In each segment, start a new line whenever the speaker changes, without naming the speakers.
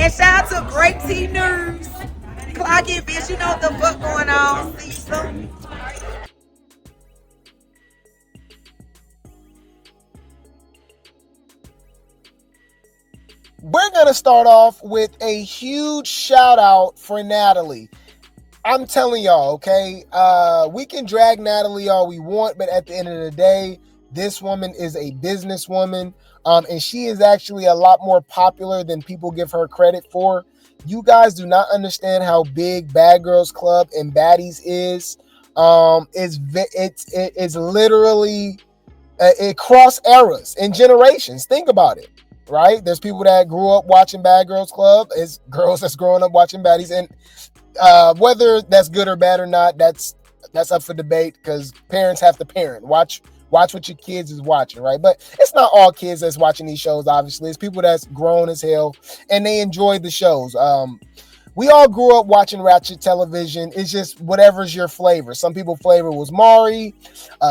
And shout out to Grape News. Clock it, bitch. You know what the fuck going on. See you soon.
We're going to start off with a huge shout out for Natalie. I'm telling y'all, okay, we can drag Natalie all we want, but at the end of the day, this woman is a businesswoman, and she is actually a lot more popular than people give her credit for. You guys do not understand how big Bad Girls Club and Baddies is. It's literally it cross eras and generations. Think about it. Right? There's people that grew up watching Bad Girls Club. It's girls that's growing up watching Baddies. And whether that's good or bad or not, that's up for debate because parents have to parent. Watch what your kids is watching, right? But it's not all kids that's watching these shows, obviously. It's people that's grown as hell and they enjoy the shows. We all grew up watching ratchet television. It's just whatever's your flavor. Some people's flavor was Maury,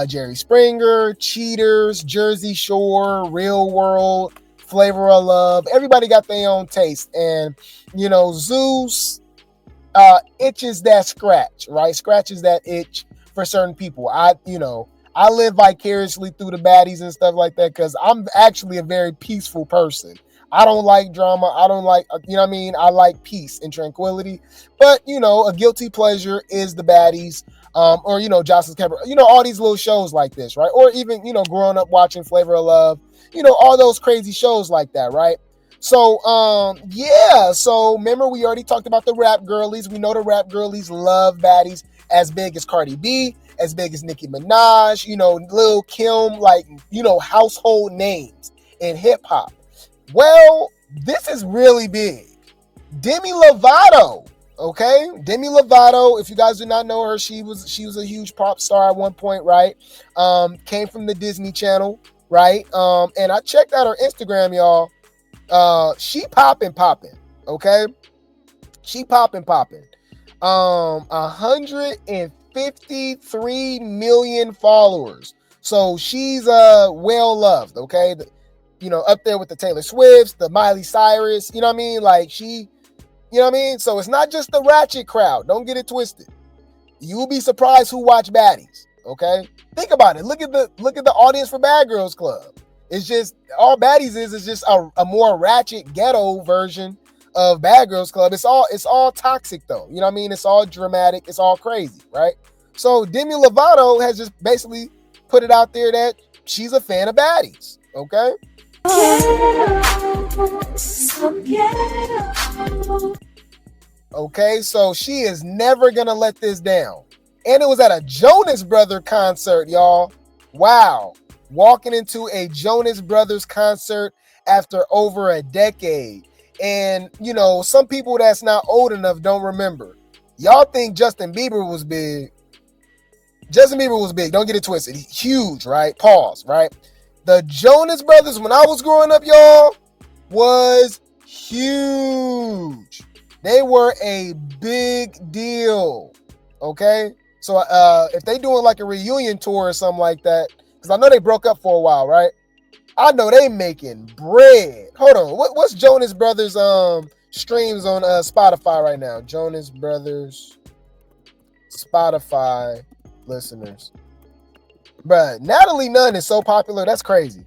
Jerry Springer, Cheaters, Jersey Shore, Real World, Flavor of Love. Everybody got their own taste. And, Zeus itches that scratch, right? Scratches that itch for certain people. I live vicariously through the baddies and stuff like that because I'm actually a very peaceful person. I don't like drama. I don't like, I like peace and tranquility. But, a guilty pleasure is the baddies. Or, Jocelyn's Camper, all these little shows like this, right? Or even, growing up watching Flavor of Love, all those crazy shows like that, right? So, so remember we already talked about the rap girlies. We know the rap girlies love baddies as big as Cardi B, as big as Nicki Minaj, Lil Kim, household names in hip hop. Well, this is really big. Demi Lovato. Okay, Demi Lovato, if you guys do not know her, she was a huge pop star at one point, right? Came from the Disney Channel, right? And I checked out her Instagram, y'all. She popping, okay? She popping. 153 million followers. So she's well loved, okay? Up there with the Taylor Swifts, the Miley Cyrus, So it's not just the ratchet crowd. Don't get it twisted. You'll be surprised who watch Baddies. Okay, think about it. Look at the audience for Bad Girls Club. It's just all Baddies is just a more ratchet ghetto version of Bad Girls Club. It's all toxic though. It's all dramatic. It's all crazy, right? So Demi Lovato has just basically put it out there that she's a fan of Baddies. Okay. Okay, so she is never gonna let this down. And it was at a Jonas Brothers concert, y'all. Wow. Walking into a Jonas Brothers concert after over a decade. And, some people that's not old enough don't remember. Y'all think Justin Bieber was big. Justin Bieber was big. Don't get it twisted. He's huge, right? Pause, right? The Jonas Brothers, when I was growing up, y'all, was huge. They were a big deal, okay? So if they doing like a reunion tour or something like that, because I know they broke up for a while, right? I know they making bread. Hold on, what's Jonas Brothers streams on Spotify right now? Jonas Brothers Spotify listeners. Bruh, Natalie Nunn is so popular, that's crazy.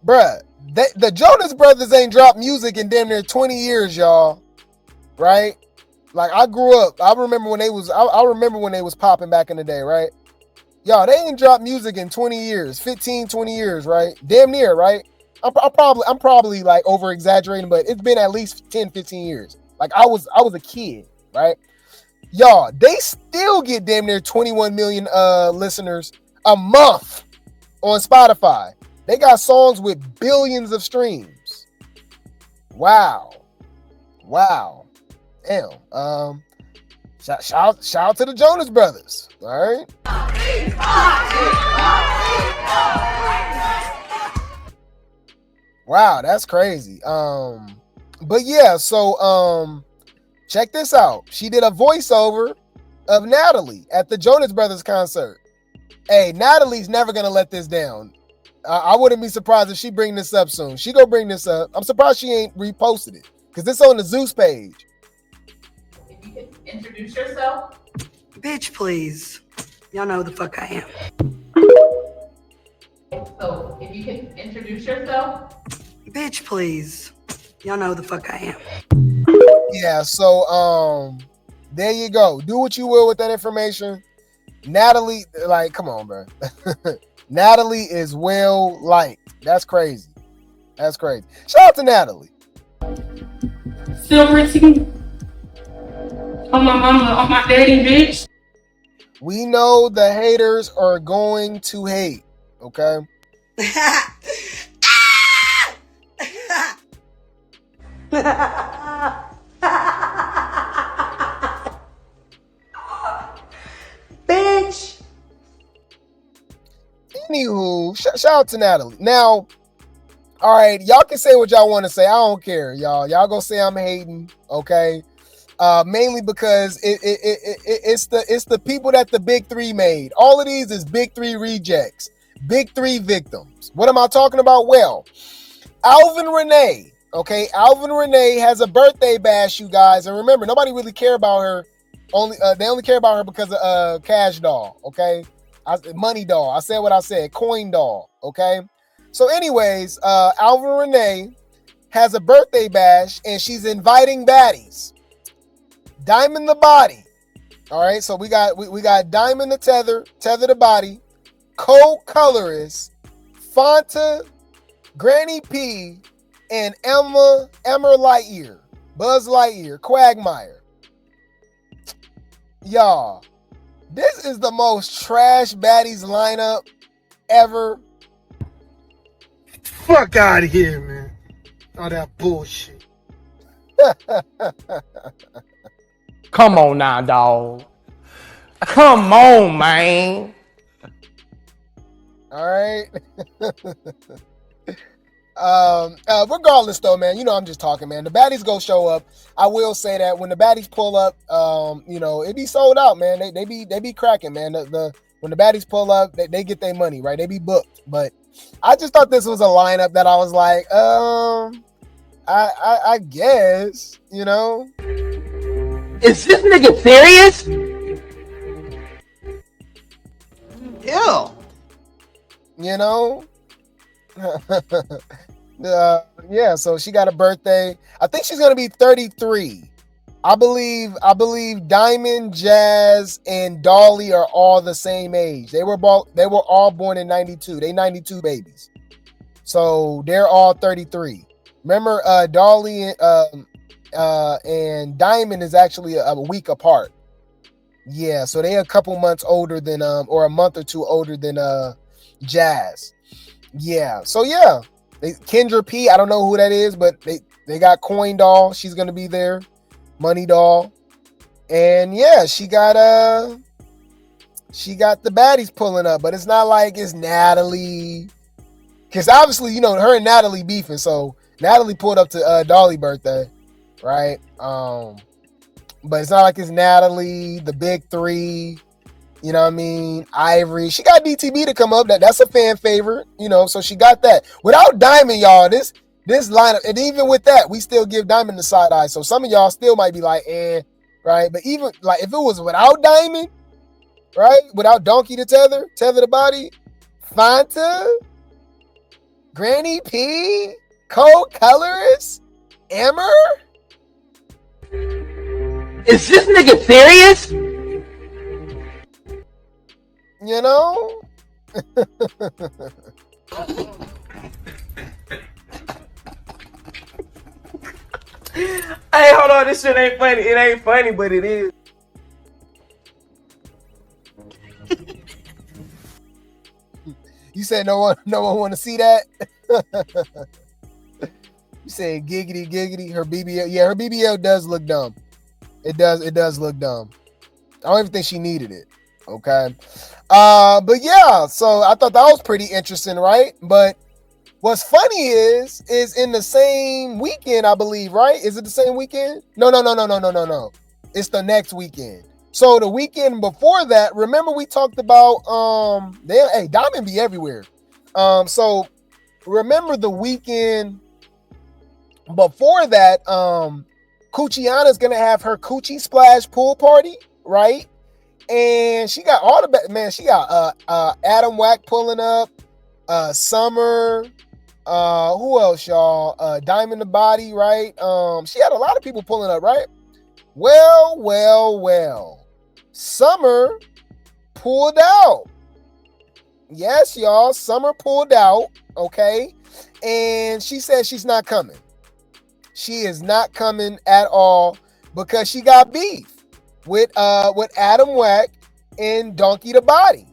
Bruh, the Jonas Brothers ain't dropped music in damn near 20 years, y'all. Right? Like, I grew up. I remember when they was popping back in the day, right? Y'all, they ain't dropped music in 20 years, 15, 20 years, right? Damn near, right? I'm probably like over exaggerating, but it's been at least 10, 15 years. Like I was a kid, right? Y'all, they still get damn near 21 million listeners a month on Spotify. They got songs with billions of streams. Wow. Damn. Shout out to the Jonas Brothers. All right. Wow, that's crazy. But yeah, so check this out. She did a voiceover of Natalie at the Jonas Brothers concert. Hey, Natalie's never gonna let this down. I wouldn't be surprised if she bring this up soon. She gonna bring this up. I'm surprised she ain't reposted it. Because this on the Zeus page.
If you could introduce yourself.
Bitch, please. Y'all know who the fuck I am.
So if you could introduce yourself.
Bitch, please. Y'all know who the fuck I am.
Yeah, so there you go. Do what you will with that information. Natalie, like, come on, bro. Natalie is well liked. That's crazy. That's crazy. Shout out to Natalie.
Silver teeth on my mama, on my daddy, bitch.
We know the haters are going to hate, okay?
Bitch.
Anywho, shout out to Natalie. Now, all right, y'all can say what y'all want to say. I don't care, y'all. Y'all go say I'm hating, okay? Mainly because it's the people that the big three made. All of these is big three rejects, big three victims. What am I talking about? Well, Alvin Re'nae, okay? Alvin Re'nae has a birthday bash, you guys. And remember, nobody really care about her. They only care about her because of Cash Doll, okay? Money Doll. I said what I said. Coin Doll, okay? So anyways, Alvin Re'nae has a birthday bash and she's inviting baddies. Diamond the Body. All right, so we got Diamond the Tether the Body, Co-Colorist, Fanta, Granny P, and Emma Lightyear, Buzz Lightyear, Quagmire. Y'all, this is the most trash baddies lineup ever.
Fuck out of here, man. All that bullshit.
Come on now, dog. Come on, man.
All right. Regardless though, man, you know, I'm just talking, man. The baddies go show up. I will say that when the baddies pull up, you know, it be sold out, man. They be cracking, man. When the baddies pull up, they get their money, right? They be booked. But I just thought this was a lineup that I was like, I guess, you know.
Is this nigga serious?
Ew.
You know. Yeah, so she got a birthday. I think she's gonna be 33. I believe Diamond, Jazz, and Dolly are all the same age. They were all born in 92. They 92 babies. So they're all 33. Remember, Dolly and Diamond is actually a week apart. Yeah, so they a couple months older than or a month or two older than Jazz. Yeah, so yeah. Kendra P, I don't know who that is, but they got Coin Doll. She's gonna be there. Money Doll. And yeah, she got the baddies pulling up, but it's not like it's Natalie. Because obviously, you know, her and Natalie beefing, so Natalie pulled up to Dolly birthday, right? But it's not like it's Natalie, the big three, you know what I mean? Ivory. She got DTB to come up. That's a fan favorite, you know, so she got that. Without Diamond, y'all, this lineup, and even with that, we still give Diamond the side eye. So some of y'all still might be like, right? But even like if it was without Diamond, right? Without Donkey the Tether the Body, Fanta, Granny P, Co-Colorist, Emmer.
Is this nigga serious?
You know?
Hey, hold on, this shit ain't funny. It ain't funny, but it is.
You said no one want to see that? You said giggity. Her BBL, yeah, her BBL does look dumb. It does look dumb. I don't even think she needed it. Okay. But yeah, so I thought that was pretty interesting, right? But what's funny is in the same weekend, I believe, right? Is it the same weekend? No. It's the next weekend. So the weekend before that, remember we talked about Diamond be everywhere. So remember the weekend before that, Coochiana's gonna have her Coochie Splash pool party, right? And she got all the man. She got Adam Wack pulling up, Summer, who else, y'all? Diamond the Body, right? She had a lot of people pulling up, right? Well. Summer pulled out. Yes, y'all. Summer pulled out. Okay, and she said she's not coming. She is not coming at all because she got beef with Adam Wack and Donkey the Body.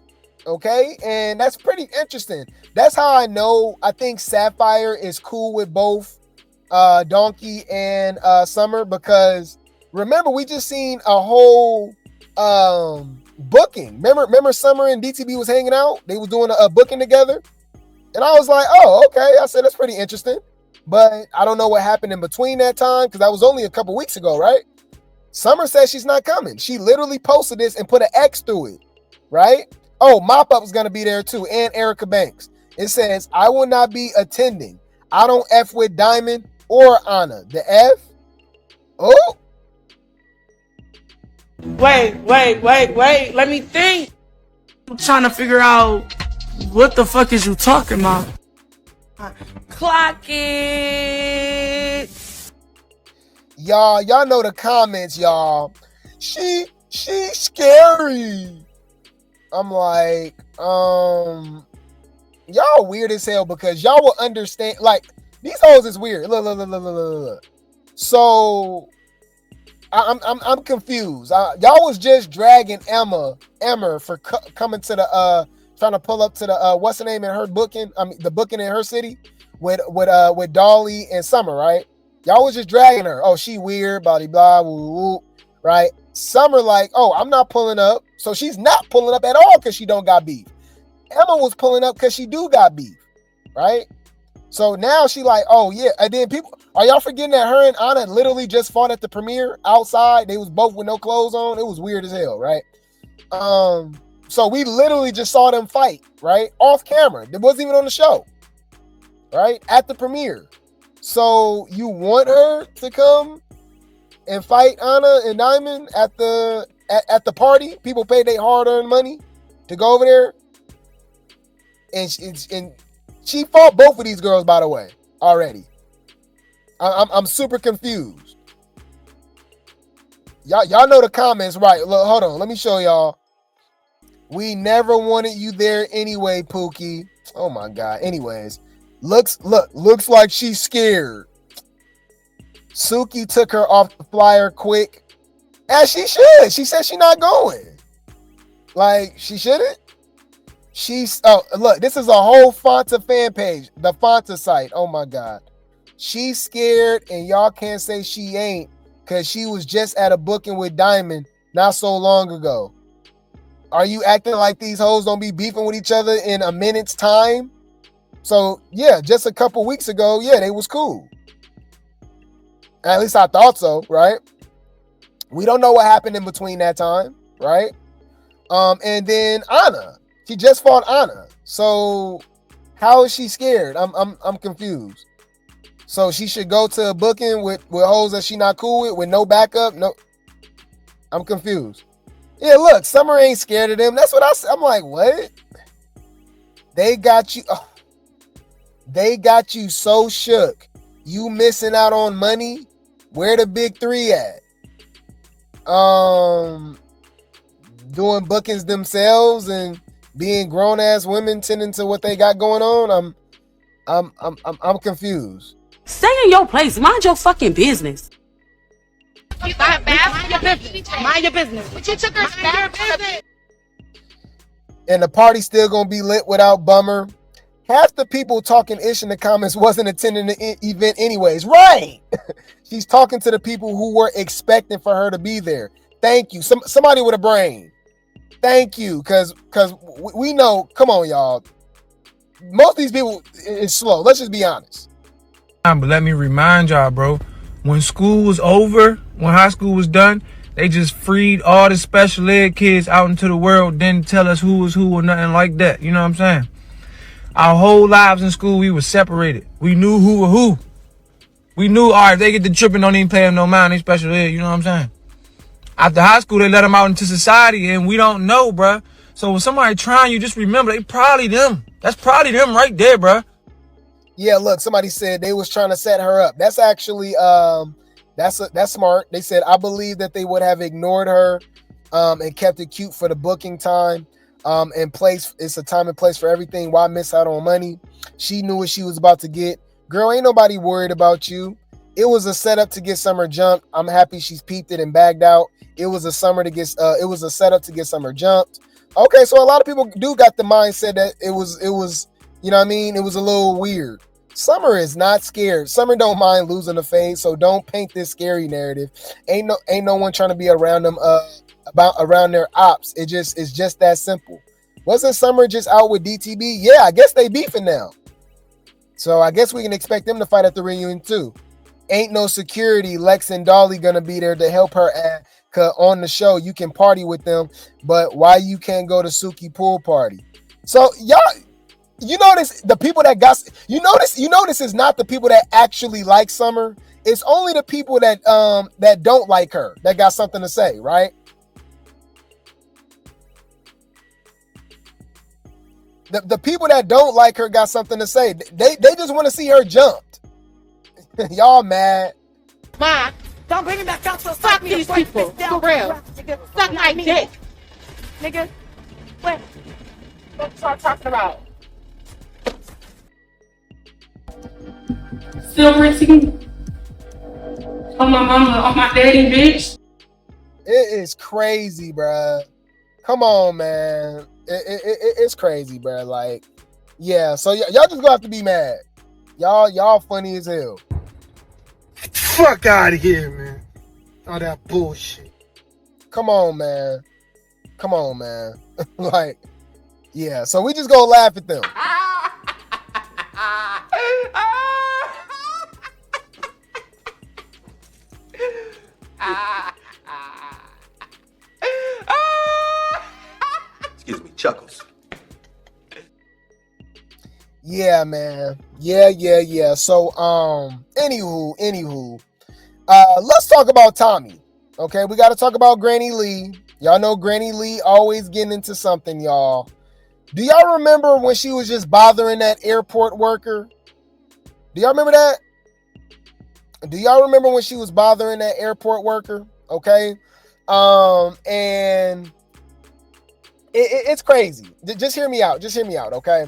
Okay, and that's pretty interesting. That's how I know. I think Sapphire is cool with both Donkey and Summer, because remember, we just seen a whole booking. Remember Summer and DTB was hanging out. They was doing a booking together, and I was like, oh, okay. I said that's pretty interesting, but I don't know what happened in between that time, because that was only a couple weeks ago, right? Summer says she's not coming. She literally posted this and put an X through it, right? Oh, Mop Up is going to be there too, and Erica Banks. It says, I will not be attending. I don't F with Diamond or Ahna. The F? Oh.
Wait. Let me think. I'm trying to figure out what the fuck is you talking about. Clock it.
Y'all know the comments, y'all. She's scary. I'm like, y'all weird as hell, because y'all will understand. Like, these hoes is weird. Look. So I'm confused. Y'all was just dragging Emma for coming to the trying to pull up to the what's the name in her booking? I mean, the booking in her city with Dolly and Summer, right? Y'all was just dragging her. Oh, she weird, blah blah, woo, woo, right? Summer like, oh, I'm not pulling up. So she's not pulling up at all because she don't got beef. Emma was pulling up because she do got beef, right? So now she like, oh yeah. And then people, are y'all forgetting that her and Ahna literally just fought at the premiere outside? They was both with no clothes on. It was weird as hell, right? So we literally just saw them fight, right? Off camera. It wasn't even on the show, right? At the premiere. So you want her to come and fight Ahna and Diamond at the party? People paid their hard-earned money to go over there, and she fought both of these girls, by the way, already. I'm super confused. Y'all know the comments, right? Look, hold on, let me show y'all. We never wanted you there anyway, Pookie. Oh my God. Anyways, looks like she's scared. Suki took her off the flyer quick, as she should. She said she's not going. Like, she shouldn't. Look, this is a whole Fanta fan page, the Fanta site. Oh my God. She's scared, and y'all can't say she ain't, because she was just at a booking with Diamond not so long ago. Are you acting like these hoes don't be beefing with each other in a minute's time? So yeah, just a couple weeks ago, yeah, they was cool. At least I thought so, right? We don't know what happened in between that time, right? And then Ahna, she just fought Ahna. So how is she scared? I'm confused. So she should go to a booking with hoes that she not cool with no backup. No, I'm confused. Yeah, look, Summer ain't scared of them. That's what I'm like, what? They got you. Oh, they got you so shook. You missing out on money. Where the big three at? Doing bookings themselves and being grown ass women tending to what they got going on. I'm confused.
Stay in your place. Mind your fucking business.
Mind your business. But you took her bath.
And the party's still gonna be lit without Bummer. Half the people talking ish in the comments wasn't attending the event anyways. Right. She's talking to the people who were expecting for her to be there. Thank you. Somebody with a brain. Thank you. Cause we know, come on, y'all. Most of these people is slow. Let's just be honest.
But let me remind y'all, bro, when school was over, when high school was done, they just freed all the special ed kids out into the world, didn't tell us who was who or nothing like that. You know what I'm saying? Our whole lives in school, we were separated. We knew who were who. We knew, all right, if they get the tripping, don't even pay them no mind, they special ed, you know what I'm saying? After high school, they let them out into society, and we don't know, bruh. So when somebody trying you, just remember, they probably them. That's probably them right there, bruh.
Yeah, look, somebody said they was trying to set her up. That's actually, that's smart. They said, I believe that they would have ignored her and kept it cute for the booking time. And place, it's a time and place for everything. Why miss out on money? She knew what she was about to get. Girl, ain't nobody worried about you. It was a setup to get Summer jumped. I'm happy she's peeped it and bagged out. It was a setup to get Summer jumped. Okay, so a lot of people do got the mindset that it was, you know what I mean? It was a little weird. Summer is not scared. Summer don't mind losing the face, so don't paint this scary narrative. Ain't no one trying to be around them around their ops. It's just that simple. Wasn't Summer just out with DTB? Yeah, I guess they beefing now. So I guess we can expect them to fight at the reunion too. Ain't no security. Lex and Dolly gonna be there to help her on the show. You can party with them, but why you can't go to Suki pool party? So y'all, you notice the people that got you notice is not the people that actually like Summer. It's only the people that don't like her that got something to say, right? The people that don't like her got something to say. They just want to see her jumped. Y'all mad?
Ma, don't bring me back out. So fuck these people. For real. Suck my dick. Nigga, what you start talking about?
Still rinsing on my mama, on my daddy, bitch.
It is crazy, bruh. Come on, man. It's crazy, bruh. Like, yeah. So y'all just gonna have to be mad. Y'all funny as hell.
Fuck out of here, man. All that bullshit.
Come on, man. Like, yeah. So we just gonna laugh at them.
Excuse me, Chuckles.
Yeah, man. Yeah. So, anywho, let's talk about Tommie. Okay, we got to talk about Granny Lee. Y'all know Granny Lee always getting into something, y'all. Do y'all remember when she was just bothering that airport worker? Do y'all remember that? Do y'all remember when she was bothering that airport worker? Okay, and it's crazy. Just hear me out. Okay.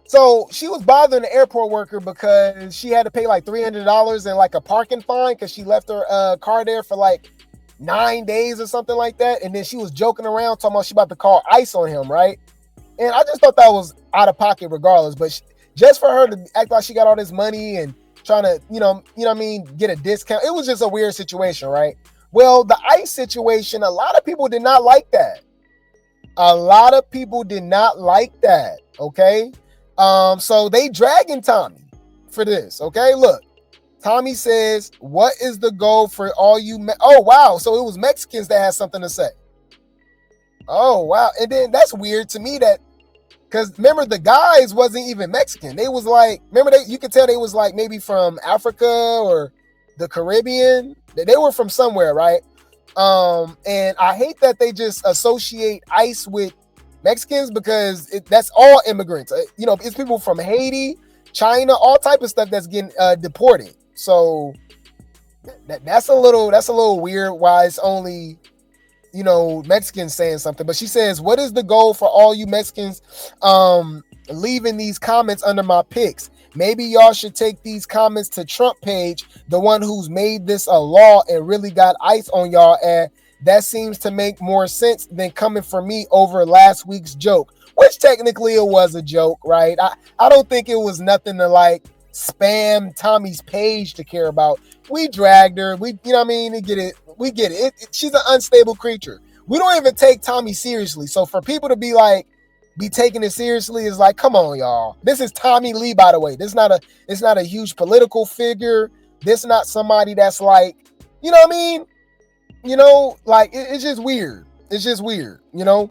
So she was bothering the airport worker because she had to pay like $300 in like a parking fine because she left her car there for like 9 days or something like that. And then she was joking around talking about she about to call ICE on him, right? And I just thought that was out of pocket regardless. But just for her to act like she got all this money and trying to, you know what I mean, get a discount. It was just a weird situation, right? Well, the ICE situation, a lot of people did not like that. Okay? So they dragging Tommie for this, okay? Look, Tommie says, what is the goal for all you... Oh, wow. So it was Mexicans that had something to say. Oh, wow. And then that's weird to me that... Because remember, the guys wasn't even Mexican. They was like... Remember, you could tell they was like maybe from Africa or the Caribbean. They were from somewhere, right? And I hate that they just associate ICE with Mexicans because that's all immigrants. You know, it's people from Haiti, China, all type of stuff that's getting deported. So that's a little weird why it's only, you know, Mexicans saying something. But she says, what is the goal for all you Mexicans leaving these comments under my pics? Maybe y'all should take these comments to Trump page, the one who's made this a law and really got ICE on y'all, and that seems to make more sense than coming for me over last week's joke, which technically it was a joke, right? I don't think it was nothing to like spam Tommie's page to care about. We dragged her. You know what I mean? We get it. She's an unstable creature. We don't even take Tommie seriously. So for people to be taking it seriously is like, come on, y'all. This is Tommie Lee, by the way. It's not a huge political figure. This is not somebody that's like, you know what I mean? You know, like it's just weird. It's just weird, you know?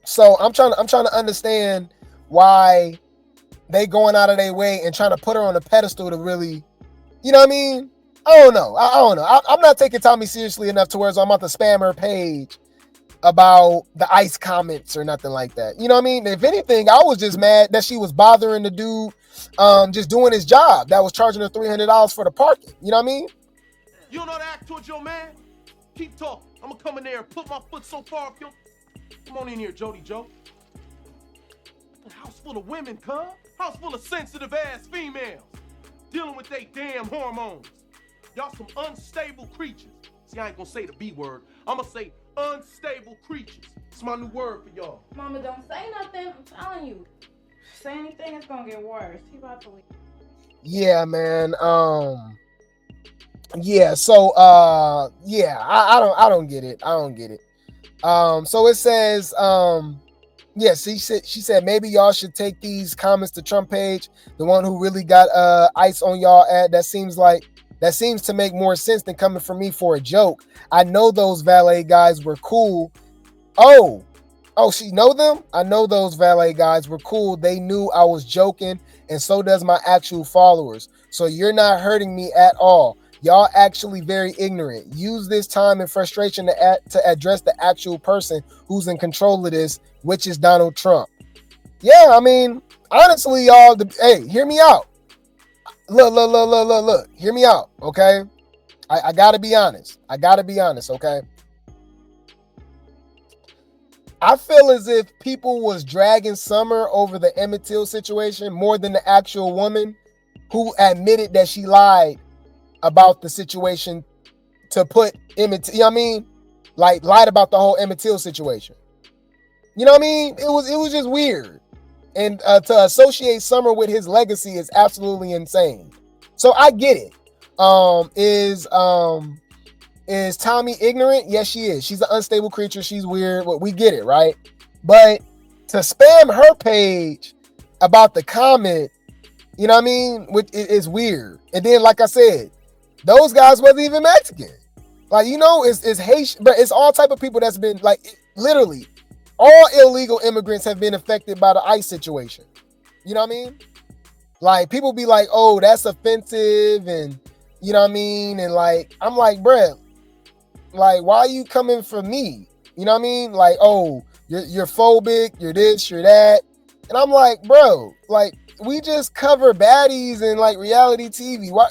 So I'm trying to understand why they going out of their way and trying to put her on a pedestal to really, you know what I mean? I don't know. I don't know. I'm not taking Tommie seriously enough to where I'm about to spam her page about the ICE comments or nothing like that. You know what I mean? If anything, I was just mad that she was bothering the dude just doing his job that was charging her $300 for the parking. You know what I mean?
You don't know how to act towards your man? Keep talking. I'm gonna come in there and put my foot so far up your... Come on in here, Jody Joe. A house full of women, cuz. House full of sensitive ass females. Dealing with they damn hormones. Y'all some unstable creatures. See, I ain't gonna say the B word. I'm gonna say unstable creatures. It's my new word for y'all.
Mama, don't say nothing. I'm telling you. Say anything, it's gonna get worse. He about to leave.
Yeah, man. Yeah, so yeah, I don't get it. I don't get it. So it says, yeah, she said maybe y'all should take these comments to Trump page, the one who really got ICE on y'all ad. That seems to make more sense than coming from me for a joke. I know those valet guys were cool. Oh, she know them? I know those valet guys were cool. They knew I was joking, and so does my actual followers. So you're not hurting me at all. Y'all actually very ignorant. Use this time and frustration to address the actual person who's in control of this, which is Donald Trump. Yeah, I mean, honestly, y'all, hey, hear me out. Look. Hear me out, okay? I gotta be honest. Okay? I feel as if people was dragging Summer over the Emmett Till situation more than the actual woman who admitted that she lied about the situation to put Emmett, you know what I mean? Like, lied about the whole Emmett Till situation. You know what I mean? It was just weird. And to associate Summer with his legacy is absolutely insane. So I get it. Is Tommie ignorant? Yes, she is. She's an unstable creature. She's weird. But we get it, right? But to spam her page about the comment, you know what I mean? Which is weird. And then, like I said, those guys wasn't even Mexican. Like, you know, it's Haitian, but it's all type of people that's been, like, literally, all illegal immigrants have been affected by the ICE situation. You know what I mean? Like, people be like, oh, that's offensive, and, you know what I mean? And, like, I'm like, bruh, like, why are you coming for me? You know what I mean? Like, oh, you're phobic, you're this, you're that. And I'm like, bro, like, we just cover baddies and, like, reality TV. Why?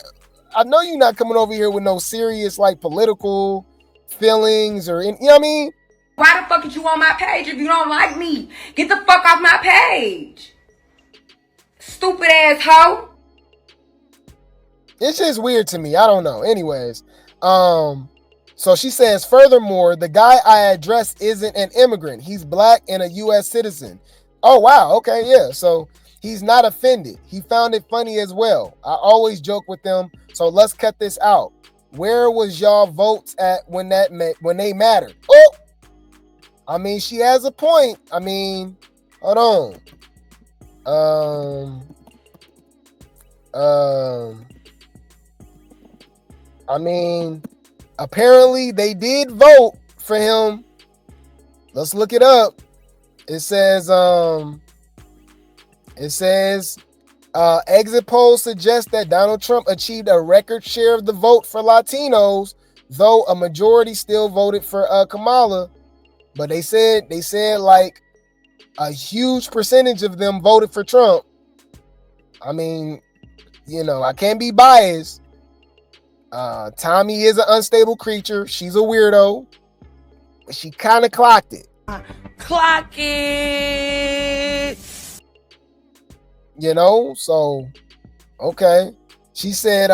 I know you're not coming over here with no serious, like, political feelings or, you know what I mean?
Why the fuck is you on my page if you don't like me? Get the fuck off my page. Stupid ass hoe.
It's just weird to me. I don't know. Anyways, so she says, furthermore, the guy I address isn't an immigrant. He's black and a U.S. citizen. Oh, wow. Okay, yeah. So he's not offended. He found it funny as well. I always joke with them. So let's cut this out. Where was y'all votes at when they mattered? Oh, I mean, she has a point. I mean, hold on. I mean, apparently they did vote for him. Let's look it up. It says, exit polls suggest that Donald Trump achieved a record share of the vote for Latinos, though a majority still voted for Kamala. But they said like a huge percentage of them voted for Trump. I mean, you know, I can't be biased. Tommie is an unstable creature. She's a weirdo. But she kind of clocked it.
Clock it.
You know, so okay. She said,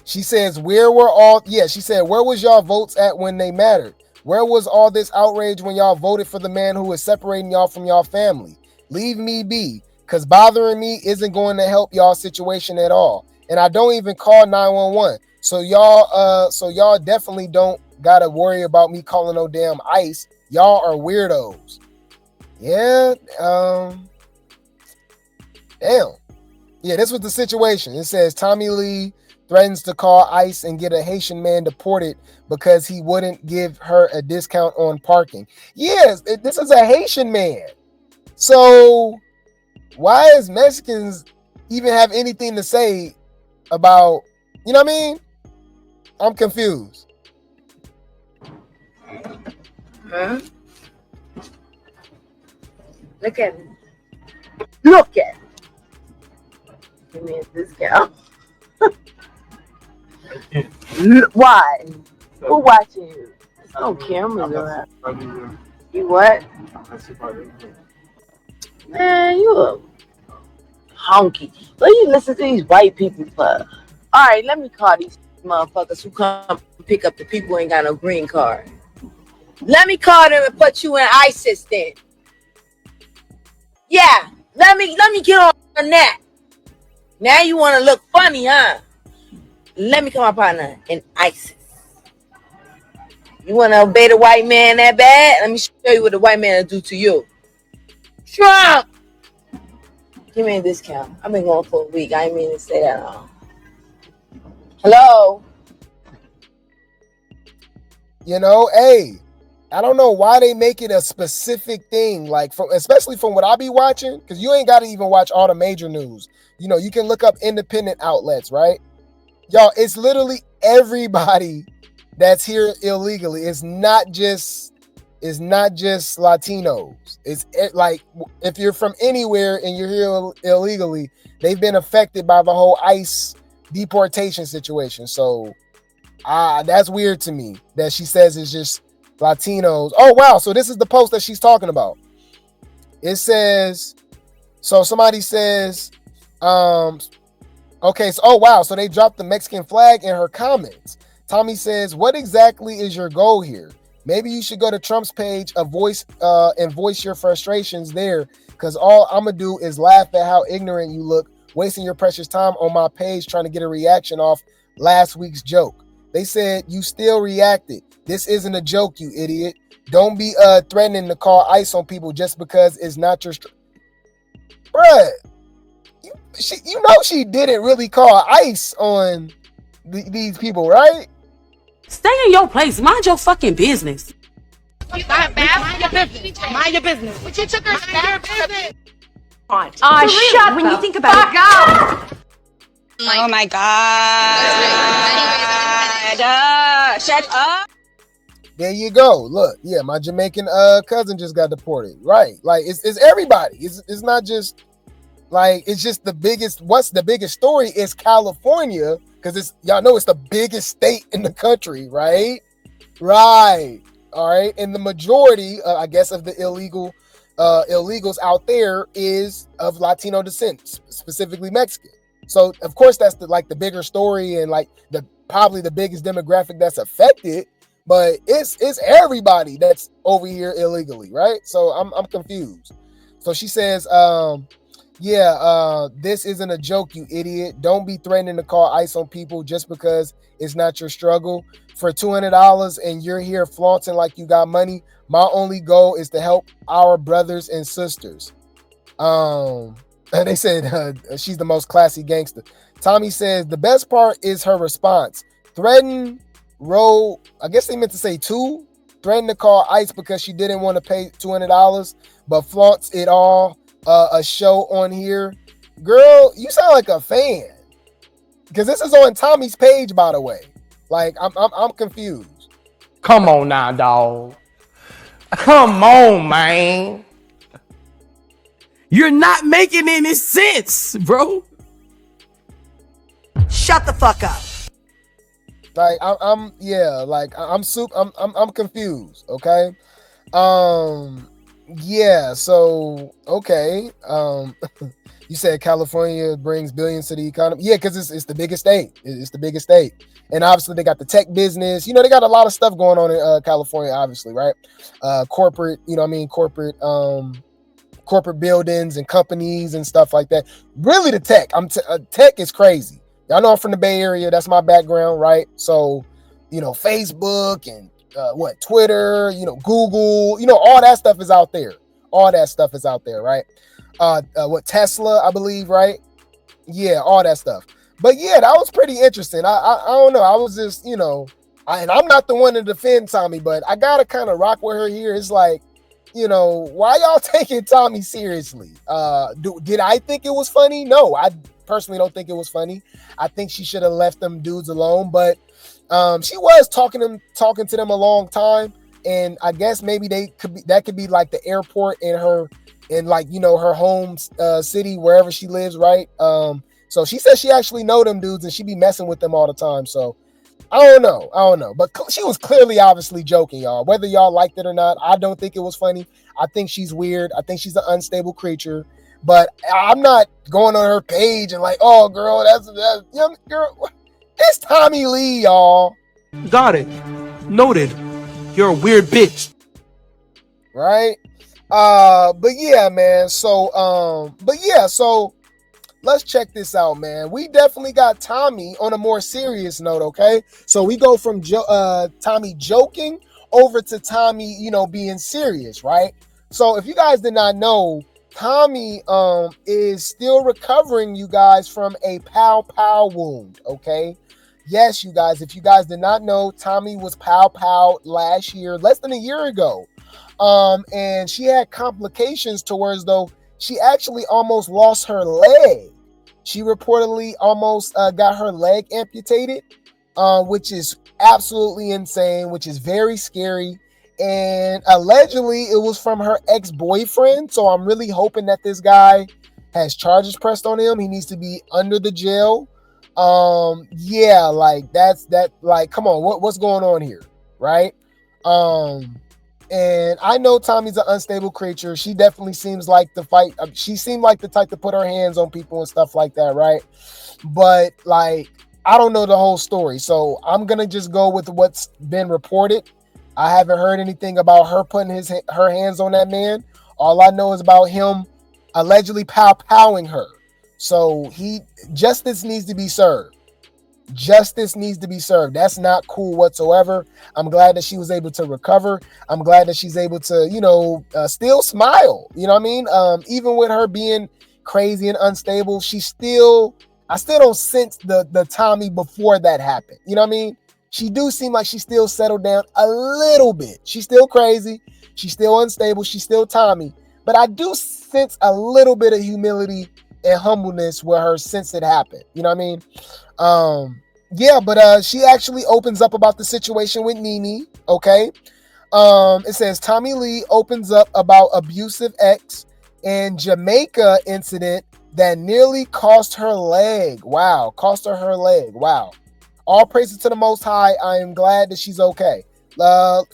she says, where was y'all votes at when they mattered? Where was all this outrage when y'all voted for the man who is separating y'all from y'all family? Leave me be, because bothering me isn't going to help y'all situation at all. And I don't even call 911. So y'all definitely don't gotta worry about me calling no damn ICE. Y'all are weirdos. Yeah, damn. Yeah, this was the situation. It says Tommie Lee threatens to call ICE and get a Haitian man deported because he wouldn't give her a discount on parking. Yes, this is a Haitian man. So why is Mexicans even have anything to say about, you know what I mean? I'm confused.
Huh? Look at me. Look at me. Give me a discount. Why? Who watching you? There's no cameras around. You what? Man, you a honky. Let you listen to these white people for. Alright, let me call these motherfuckers who come pick up the people who ain't got no green card. Let me call them and put you in ISIS then. Yeah, let me get on that. Now you want to look funny, huh? Let me come up partner in ISIS. You want to obey the white man that bad? Let me show you what the white man will do to you. Trump! Give me a discount. I've been going for a week. I ain't mean to say that all. Hello?
You know, hey, I don't know why they make it a specific thing, like especially from what I be watching, because you ain't got to even watch all the major news. You know, you can look up independent outlets, right? Y'all, it's literally everybody that's here illegally. It's not just Latinos. It's like if you're from anywhere and you're here illegally, they've been affected by the whole ICE deportation situation. So that's weird to me that she says it's just Latinos. Oh wow, so this is the post that she's talking about. It says, so somebody says, okay, so oh wow, so they dropped the Mexican flag in her comments. Tommie says, what exactly is your goal here? Maybe you should go to Trump's page and voice your frustrations there, because all I'm gonna do is laugh at how ignorant you look, wasting your precious time on my page trying to get a reaction off last week's joke. They said you still reacted. This isn't a joke, you idiot. Don't be threatening to call ICE on people just because it's not your bruh. You know she didn't really call ICE on these people, right?
Stay in your place. Mind your fucking business.
Mind your business. Mind your business. But you took her to business.
Shut when you think about it.
Oh my god. Shut up.
There you go. Look, yeah, my Jamaican cousin just got deported. Right. Like it's everybody. It's not just like it's just the biggest. What's the biggest story is California, because it's y'all know it's the biggest state in the country, right? Right. All right. And the majority, I guess, of the illegals out there is of Latino descent, specifically Mexican. So of course that's the bigger story and like probably the biggest demographic that's affected. But it's everybody that's over here illegally, right? So I'm confused. So she says, this isn't a joke, you idiot. Don't be threatening to call ICE on people just because it's not your struggle. For $200 and you're here flaunting like you got money. My only goal is to help our brothers and sisters. They said she's the most classy gangster. Tommie says the best part is her response. Threaten, roll, I guess they meant to say two. Threatened to call ICE because she didn't want to pay $200, but flaunts it all. A show on here. Girl, you sound like a fan. Because this is on Tommie's page, by the way. Like, I'm confused.
Come on now, dog. Come on, man.
You're not making any sense, bro.
Shut the fuck up.
Like I'm confused. Okay. Yeah. So okay. You said California brings billions to the economy. Yeah, because it's the biggest state. It's the biggest state, and obviously they got the tech business. You know, they got a lot of stuff going on in California. Obviously, right? Corporate. You know, what I mean, corporate buildings and companies and stuff like that. Really, the tech. Tech is crazy. Y'all know I'm from the Bay Area. That's my background, right? So, you know, Facebook and Twitter, you know, Google, you know, all that stuff is out there. All that stuff is out there, right? Tesla, I believe, right? Yeah, all that stuff. But yeah, that was pretty interesting. I don't know. I was just, you know, and I'm not the one to defend Tommie, but I gotta kind of rock with her here. It's like, why y'all taking Tommie seriously? Did I think it was funny? No, I personally don't think it was funny. I think she should have left them dudes alone, but she was talking to them a long time, and I guess maybe that could be like the airport in her home city, wherever she lives, right? So she said she actually know them dudes and she be messing with them all the time. So I don't know, but she was clearly obviously joking, y'all. Whether y'all liked it or not, I don't think it was funny. I think she's weird. I think she's an unstable creature, but I'm not going on her page and like, oh girl, that's girl. It's Tommie Lee, y'all.
Got it. Noted. You're a weird bitch.
Right? But yeah, man. So let's check this out, man. We definitely got Tommie on a more serious note, okay? So we go from Tommie joking over to Tommie, being serious, right? So if you guys did not know, Tommie is still recovering, you guys, from a pow wound, okay? Yes, you guys, if you guys did not know, Tommie was pow last year, less than a year ago. And she had complications towards, though, she actually almost lost her leg. She reportedly almost got her leg amputated, which is absolutely insane, which is very scary. And allegedly it was from her ex-boyfriend. So I'm really hoping that this guy has charges pressed on him. He needs to be under the jail. Yeah, like come on, what's going on here, right? And I know Tommie's an unstable creature. She definitely seems like the fight. She seemed like the type to put her hands on people and stuff like that, right? But like, I don't know the whole story, so I'm gonna just go with what's been reported. I haven't heard anything about her putting her hands on that man. All I know is about him allegedly powing her. So justice needs to be served. Justice needs to be served. That's not cool whatsoever. I'm glad that she was able to recover. I'm glad that she's able to, still smile. You know what I mean? Even with her being crazy and unstable, I still don't sense the Tommie before that happened. You know what I mean? She do seem like she still settled down a little bit. She's still crazy. She's still unstable. She's still Tommie. But I do sense a little bit of humility and humbleness with her since it happened. You know what I mean? But she actually opens up about the situation with Nene. Okay. It says Tommie Lee opens up about abusive ex and Jamaica incident that nearly cost her leg. Wow. Cost her leg. Wow. All praises to the Most High. I am glad that she's okay.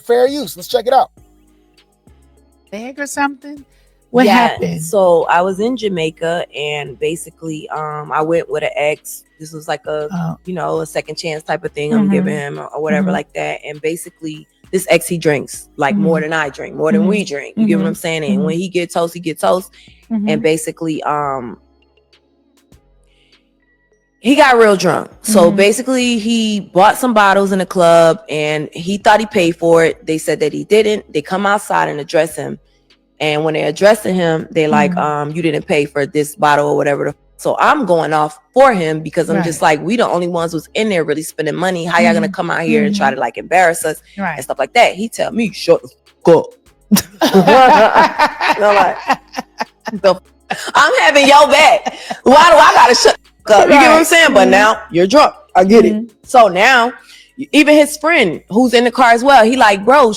Fair use. Let's check it out.
Leg or something? What happened?
So I was in Jamaica and basically I went with an ex. This was like a second chance type of thing I'm giving him or whatever like that. And basically this ex, he drinks like more than I drink, more than we drink. You get what I'm saying? And when he get toast, he get toast. And basically he got real drunk. So basically he bought some bottles in a club and he thought he paid for it. They said that he didn't. They come outside and address him. And when they're addressing him, they like, you didn't pay for this bottle or whatever. So I'm going off for him because I'm just like, we the only ones who's in there really spending money. How y'all gonna come out here and try to like embarrass us and stuff like that? He tell me, shut the fuck up. I'm having your back. Why do I gotta shut the fuck up? You get what I'm saying? But now you're drunk. I get it. So now, even his friend who's in the car as well, he like, bro.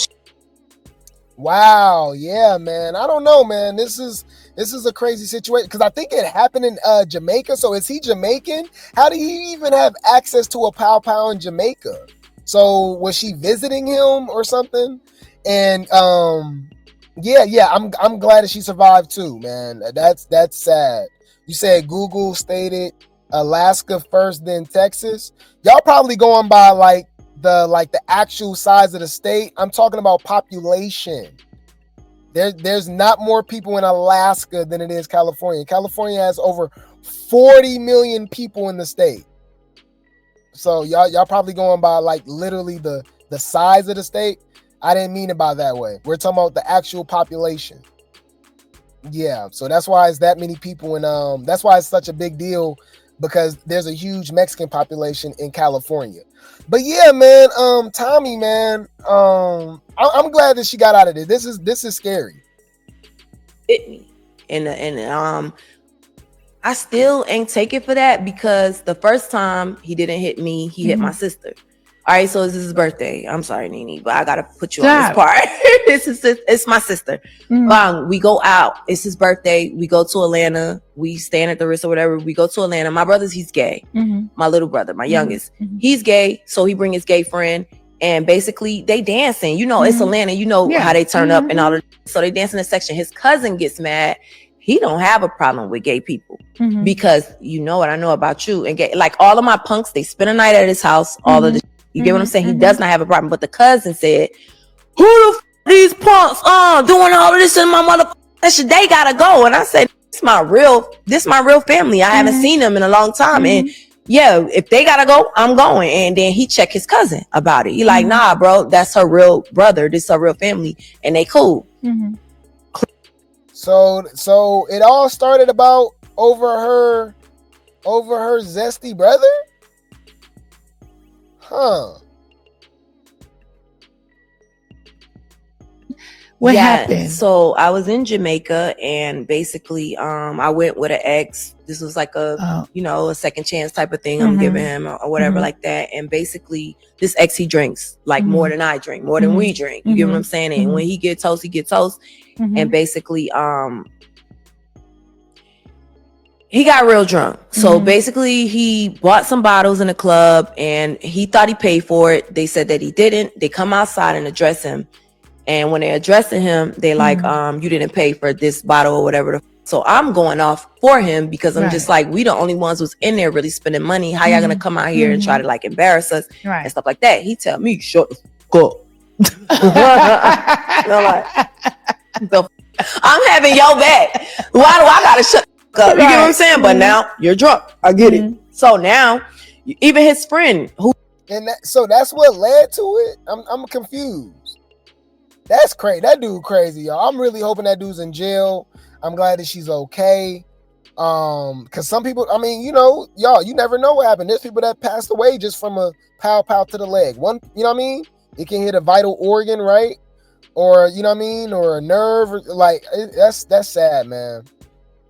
Wow, yeah, man. I don't know, man. This is a crazy situation because I think it happened in Jamaica. So is he Jamaican? How did he even have access to a pow in Jamaica? So was she visiting him or something? And I'm glad that she survived too, man. That's sad. You said Google stated Alaska first, then Texas. Y'all probably going by like the actual size of the state. I'm talking about population. There's not more people in Alaska than it is California. California has over 40 million people in the state. So y'all probably going by like literally the size of the state. I didn't mean it by that way. We're talking about the actual population. Yeah, so that's why it's that many people, and that's why it's such a big deal, because there's a huge Mexican population in California. But yeah, man, Tommie, man, I'm glad that she got out of there. This is scary.
hit me. And I still ain't take it for that, because the first time he didn't hit me, he hit my sister. All right, so it's his birthday. I'm sorry, Nene, but I gotta put you on this part. It's my sister. We go out. It's his birthday. We go to Atlanta. We stand at the Ritz or whatever. We go to Atlanta. My brother's, he's gay. My little brother, my youngest, he's gay. So he bring his gay friend, and basically they dancing. You know, it's Atlanta. You know how they turn up and all that. So they dance in the section. His cousin gets mad. He don't have a problem with gay people, because you know what I know about you and gay. Like all of my punks, they spend a night at his house. All of the, you get what I'm saying? He does not have a problem. But the cousin said, "Who the these punks doing all of this in my mother? They gotta go." And I said, this my real family. I haven't seen them in a long time. And yeah, if they gotta go, I'm going. And then he checked his cousin about it. He like, nah, bro, that's her real brother. This is her real family, and they cool.
So it all started about over her zesty brother? Huh.
What happened?
So I was in Jamaica, and basically I went with an ex. This was like a a second chance type of thing I'm giving him or whatever like that. And basically this ex, he drinks like more than I drink, more than we drink. You get what I'm saying? And when he get toast, he get toast. And basically he got real drunk. So basically he bought some bottles in the club, and he thought he paid for it. They said that he didn't. They come outside and address him. And when they're addressing him, they like, you didn't pay for this bottle or whatever. So I'm going off for him, because I'm just like, we the only ones who's in there really spending money. How y'all gonna come out here and try to like embarrass us and stuff like that? He tell me, shut the fuck up. I'm having your back. Why do I gotta shut the fuck up? You get what I'm saying? But now you're drunk. I get it. So now even his friend who,
and so that's what led to it. I'm confused. That's crazy. That dude crazy, y'all. I'm really hoping that dude's in jail. I'm glad that she's okay. Cause some people, I mean, you know, y'all, you never know what happened. There's people that passed away just from a pow to the leg. One, you know what I mean? It can hit a vital organ, right? Or, you know what I mean? Or a nerve. Like, that's sad, man.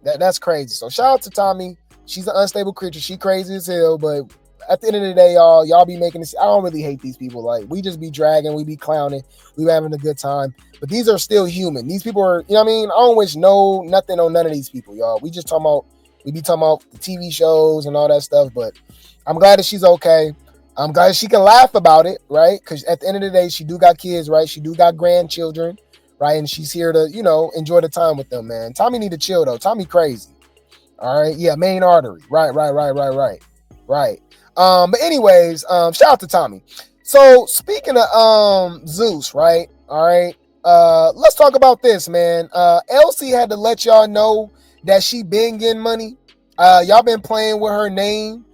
That's crazy. So shout out to Tommie. She's an unstable creature. She crazy as hell, but at the end of the day, y'all be making this. I don't really hate these people. Like, we just be dragging, we be clowning, we be having a good time. But these are still human. These people are, you know what I mean? I don't wish nothing on none of these people, y'all. We be talking about the TV shows and all that stuff. But I'm glad that she's okay. I'm glad she can laugh about it, right? Because at the end of the day, she do got kids, right? She do got grandchildren, right? And she's here to, you know, enjoy the time with them, man. Tommie need to chill though. Tommie crazy. All right. Yeah, main artery. Right. But anyways, shout out to Tommie. So speaking of Zeus, right? All right. Let's talk about this, man. Elsie had to let y'all know that she been getting money. Y'all been playing with her name.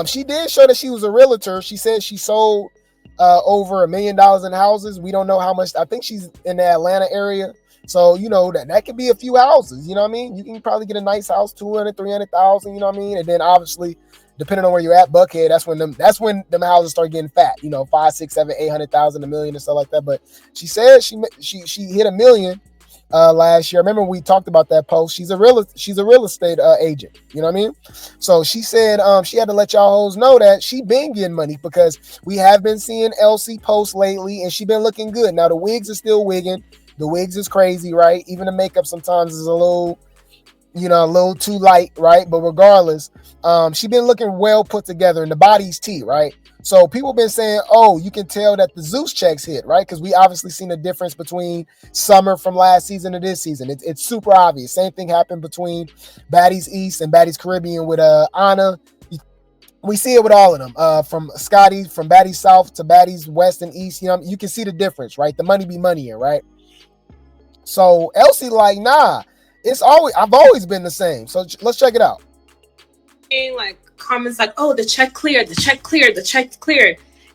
She did show that she was a realtor. She said she sold over $1 million in houses. We don't know how much. I think she's in the Atlanta area. So, you know, that could be a few houses. You know what I mean? You can probably get a nice house, 200, 300,000, you know what I mean? And then obviously, depending on where you're at, Buckhead, that's when them houses start getting fat, you know, 5, 6, 7, 800,000, $1 million and stuff like that. But she said she hit $1 million last year. I remember we talked about that post. She's a real estate agent, you know what I mean? So she said she had to let y'all hoes know that she been getting money, because we have been seeing Elsie post lately, and she been looking good. Now the wigs are still wigging. The wigs is crazy, right? Even the makeup sometimes is a little too light, right? But regardless, she been looking well put together, and the body's tea, right? So people been saying, oh, you can tell that the Zeus checks hit, right? Because we obviously seen the difference between summer from last season to this season. It's super obvious. Same thing happened between Baddies East and Baddies Caribbean with Ahna. We see it with all of them, from Scotty, from Baddies South to Baddies West and East. You know, you can see the difference, right? The money be moneying, right? So Elsie like, nah, I've always been the same. So let's check it out.
Like comments like, oh, the check cleared.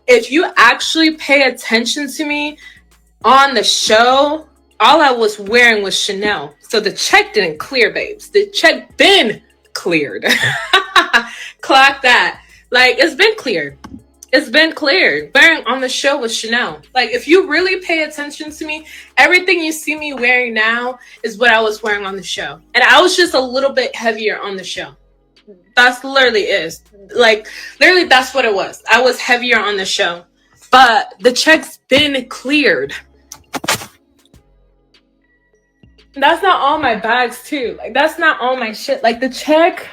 If you actually pay attention to me on the show, all I was wearing was Chanel. So the check didn't clear, babes. The check been cleared. Clock that. Like, it's been cleared. It's been cleared. Wearing on the show with Chanel. Like, if you really pay attention to me, everything you see me wearing now is what I was wearing on the show. And I was just a little bit heavier on the show. That's literally is. Like, literally, that's what it was. I was heavier on the show. But the check's been cleared. That's not all my bags, too. Like, that's not all my shit. Like, the check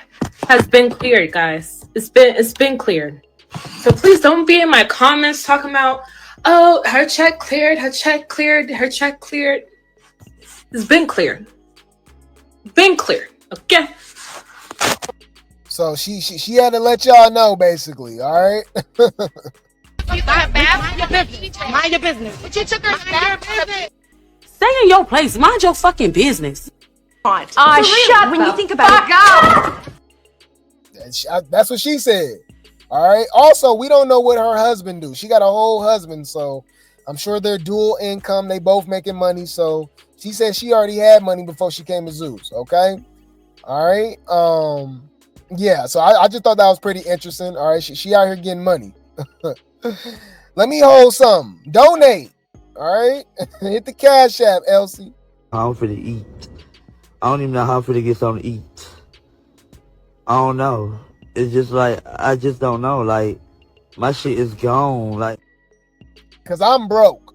has been cleared, guys. It's been cleared. So please don't be in my comments talking about, oh, her check cleared, her check cleared, her check cleared. It's been cleared. Been cleared. Okay.
So she had to let y'all know, basically. All right.
Mind your business. But you took her bath.
Stay in your place. Mind your fucking business.
Shut when you think about it.
That's what she said. All right. Also, we don't know what her husband do. She got a whole husband, so I'm sure they're dual income. They both making money. So she said she already had money before she came to Zeus. Okay. All right. Yeah. So I just thought that was pretty interesting. All right. She out here getting money. Let me hold something. Donate. All right. Hit the Cash App, Elsie.
I'm finna eat. I don't even know how I'm finna get something to eat. I don't know. It's just like, I just don't know. Like, my shit is gone. Like,
cause I'm broke.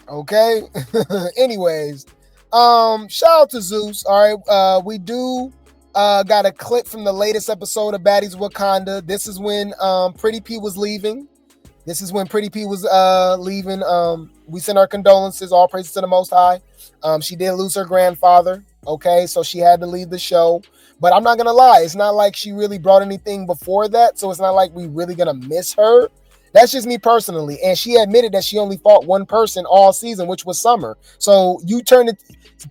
Okay. Anyways, shout out to Zeus. All right. We do got a clip from the latest episode of Baddies Wakanda. This is when Pretty P was leaving. We send our condolences. All praises to the Most High. She did lose her grandfather. Okay, so she had to leave the show. But I'm not gonna lie, it's not like she really brought anything before that, so it's not like we really gonna miss her. That's just me personally. And she admitted that she only fought one person all season, which was Summer. So you turned it.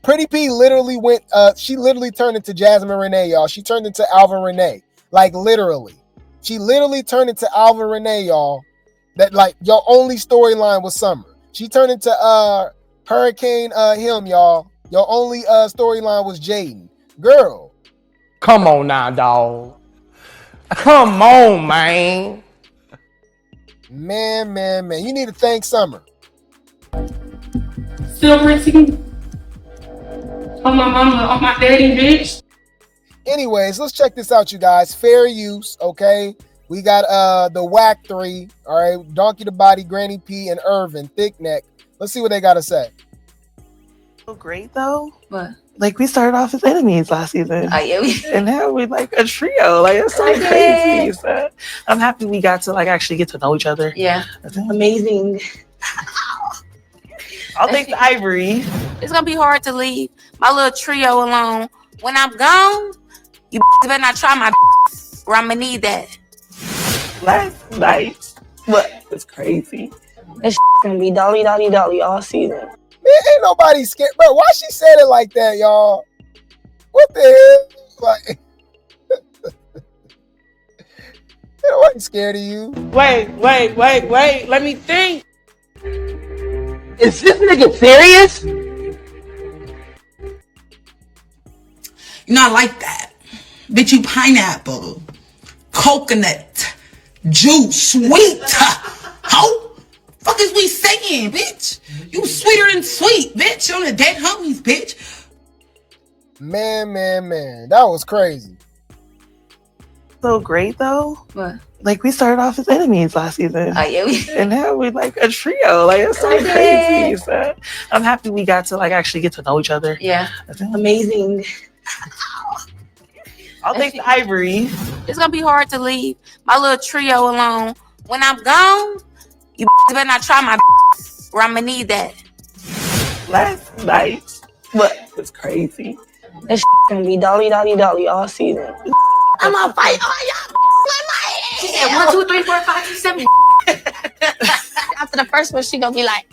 Pretty P literally went. She literally turned into Jazmin Re'nae, y'all. She turned into Alvin Re'nae, like literally. She literally turned into Alvin Re'nae, y'all. That like your only storyline was Summer. She turned into Hurricane him, y'all. Your only storyline was Jaden. Girl.
Come on now, dog. Come on, man.
Man. You need to thank Summer.
Silver teeth. On my mama, on my daddy, bitch.
Anyways, let's check this out, you guys. Fair use, okay? We got the Whack 3, all right? Donkey the Body, Granny P, and Irvin, Thick Neck. Let's see what they got to say.
So great though.
What?
Like we started off as enemies last season.
Yeah,
and now we're like a trio. Like it's so crazy. So I'm happy we got to like actually get to know each other.
Yeah.
Amazing. I'll take the ivory.
It's gonna be hard to leave my little trio alone. When I'm gone, you better not try my or I'm gonna need that.
Last night. What? It's crazy.
It's gonna be Dolly all season.
Man, ain't nobody scared. Bro, why she said it like that, y'all? What the hell? Like, ain't nobody scared of you.
Wait. Let me think.
Is this nigga serious?
You're not like that. Bitch, you pineapple, coconut, juice, sweet. How? Fuck is we saying, bitch? You sweeter than sweet, bitch. On the dead homies, bitch.
Man. That was crazy.
So great though.
What?
Like we started off as enemies last season.
Yeah.
And now we're like a trio. Like it's so crazy. So I'm happy we got to like actually get to know each other.
Yeah.
Amazing. I'll take the ivory.
It's gonna be hard to leave my little trio alone. When I'm gone, you better not try my or I'm gonna need that.
Last night. What? It's crazy.
It's gonna be Dolly all season.
I'm gonna fight all y'all with my head. She said 1, 2, 3, 4, 5, 6, 7.
After the first one, she gonna be like,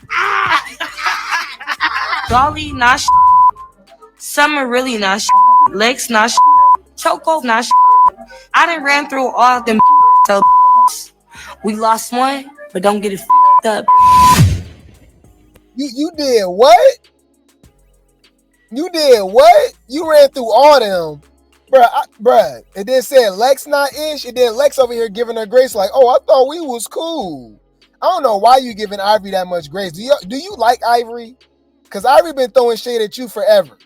Dolly not Summer really not Lex not Choco not I done ran through all of them so we lost one, but don't get it up.
You did what? You did what? You ran through all them, Bruh, it then said Lex not ish, and then Lex over here giving her grace like, oh, I thought we was cool. I don't know why you giving Ivory that much grace. Do you like Ivory? Because Ivory been throwing shade at you forever.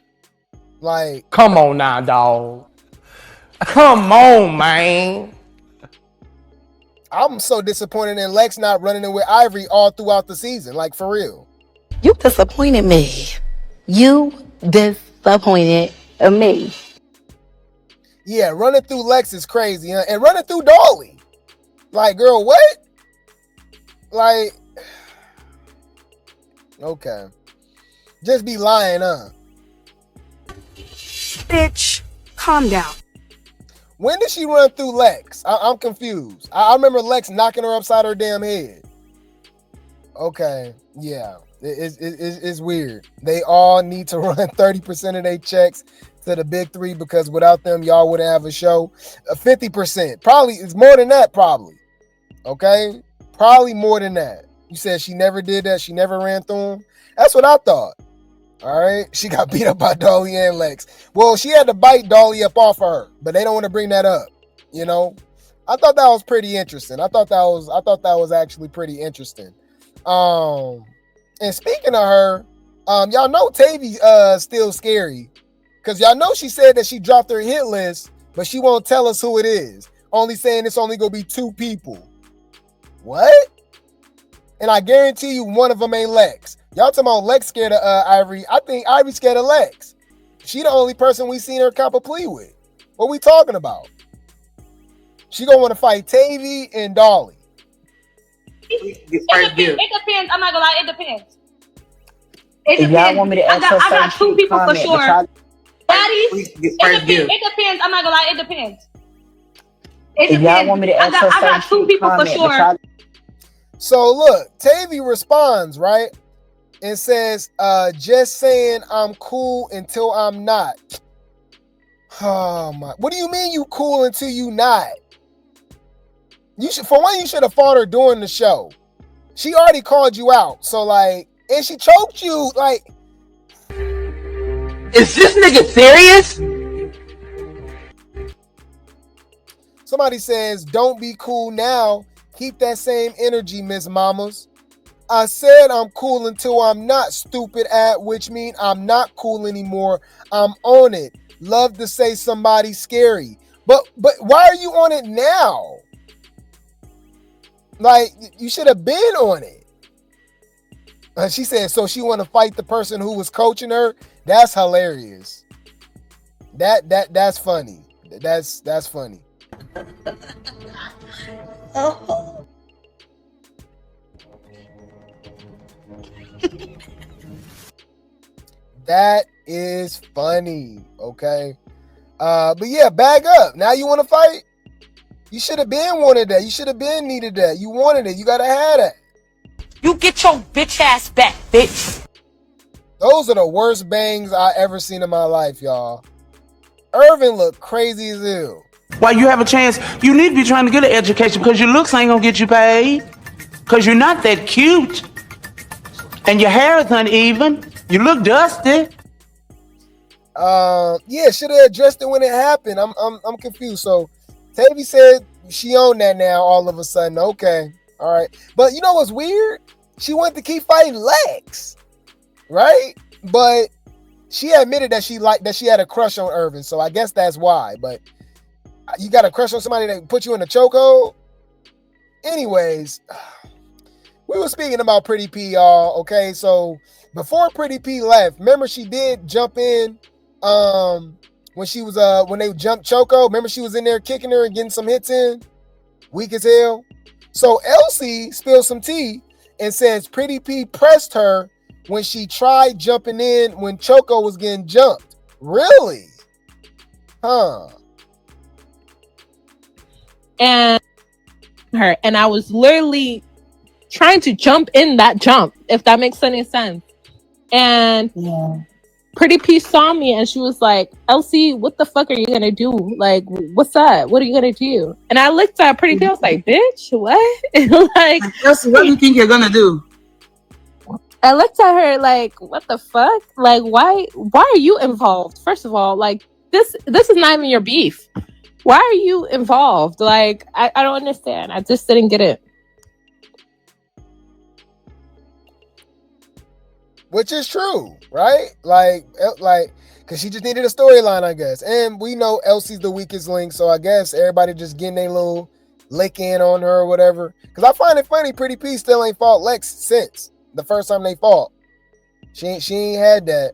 Like,
come on now, dog. Come on, man.
I'm so disappointed in Lex not running in with Ivory all throughout the season. Like, for real.
You disappointed me. You disappointed me.
Yeah, running through Lex is crazy, huh? And running through Dolly. Like, girl, what? Like, okay. Just be lying, huh?
Bitch, calm down.
When did she run through Lex? I'm confused. I remember Lex knocking her upside her damn head. Okay, yeah. It's weird. They all need to run 30% of their checks to the big three because without them, y'all wouldn't have a show. 50%. Probably, it's more than that, probably. Okay? Probably more than that. You said she never did that? She never ran through them? That's what I thought. All right? She got beat up by Dolly and Lex. Well, she had to bite Dolly up off of her, but they don't want to bring that up. You know? I thought that was pretty interesting. I thought that was actually pretty interesting. And speaking of her, y'all know Tavy still scary. Because y'all know she said that she dropped her hit list, but she won't tell us who it is. Only saying it's only going to be 2 people. What? And I guarantee you one of them ain't Lex. Y'all talking about Lex scared of Ivory. I think Ivory scared of Lex. She the only person we seen her cop a plea with. What we talking about? She gonna want to fight Tavy and Dolly.
It depends. I'm not gonna lie. It depends.
If y'all want me to ask
I got 2 people for sure. Baddies. It depends. I'm not gonna lie. It depends.
If y'all want me to ask her
I got 2 people for sure.
So look, Tavy responds, right? And says, just saying I'm cool until I'm not. Oh my, what do you mean you cool until you not? You should, for one, you should have fought her during the show. She already called you out. So like, and she choked you. Like,
is this nigga serious?
Somebody says, don't be cool now. Keep that same energy, Miss Mamas. I said I'm cool until I'm not, stupid at, which means I'm not cool anymore. I'm on it. Love to say somebody's scary. But why are you on it now? Like, you should have been on it. She said, so she want to fight the person who was coaching her? That's hilarious. That's funny. That's funny. That is funny. Okay. But yeah, bag up. Now you want to fight? You should have been wanted that. You should have been needed that. You wanted it. You gotta have that.
You get your bitch ass back, bitch.
Those are the worst bangs I ever seen in my life, y'all. Irvin looked crazy as hell.
While you have a chance, you need to be trying to get an education because your looks ain't gonna get you paid. Because you're not that cute. And your hair is uneven. You look dusty.
Yeah, should have addressed it when it happened. I'm confused. So Tavy said she owned that now all of a sudden. Okay. All right. But you know what's weird? She wanted to keep fighting Lex. Right? But she admitted that she had a crush on Irvin. So I guess that's why. But you got a crush on somebody that put you in a chokehold? Anyways, we were speaking about Pretty P, y'all. Okay, so before Pretty P left, remember she did jump in when she was when they jumped Choco. Remember she was in there kicking her and getting some hits in? Weak as hell. So Elsie spilled some tea and says Pretty P pressed her when she tried jumping in when Choco was getting jumped. Really? Huh.
And I was literally trying to jump in that jump, if that makes any sense. And Pretty P saw me and she was like, Elsie, what the fuck are you gonna do? Like, what's up? What are you gonna do? And I looked at Pretty P, I was like, bitch, what? Like,
Elsie, what do you think you're gonna do?
I looked at her like, what the fuck? Like, why are you involved? First of all, like,
this is not even your beef. Why are you involved? Like, I don't understand. I just didn't get it.
Which is true, right? Like, because she just needed a storyline, I guess. And we know Elsie's the weakest link, so I guess everybody just getting their little lick in on her or whatever. Because I find it funny, Pretty P still ain't fought Lex since the first time they fought. She ain't had that.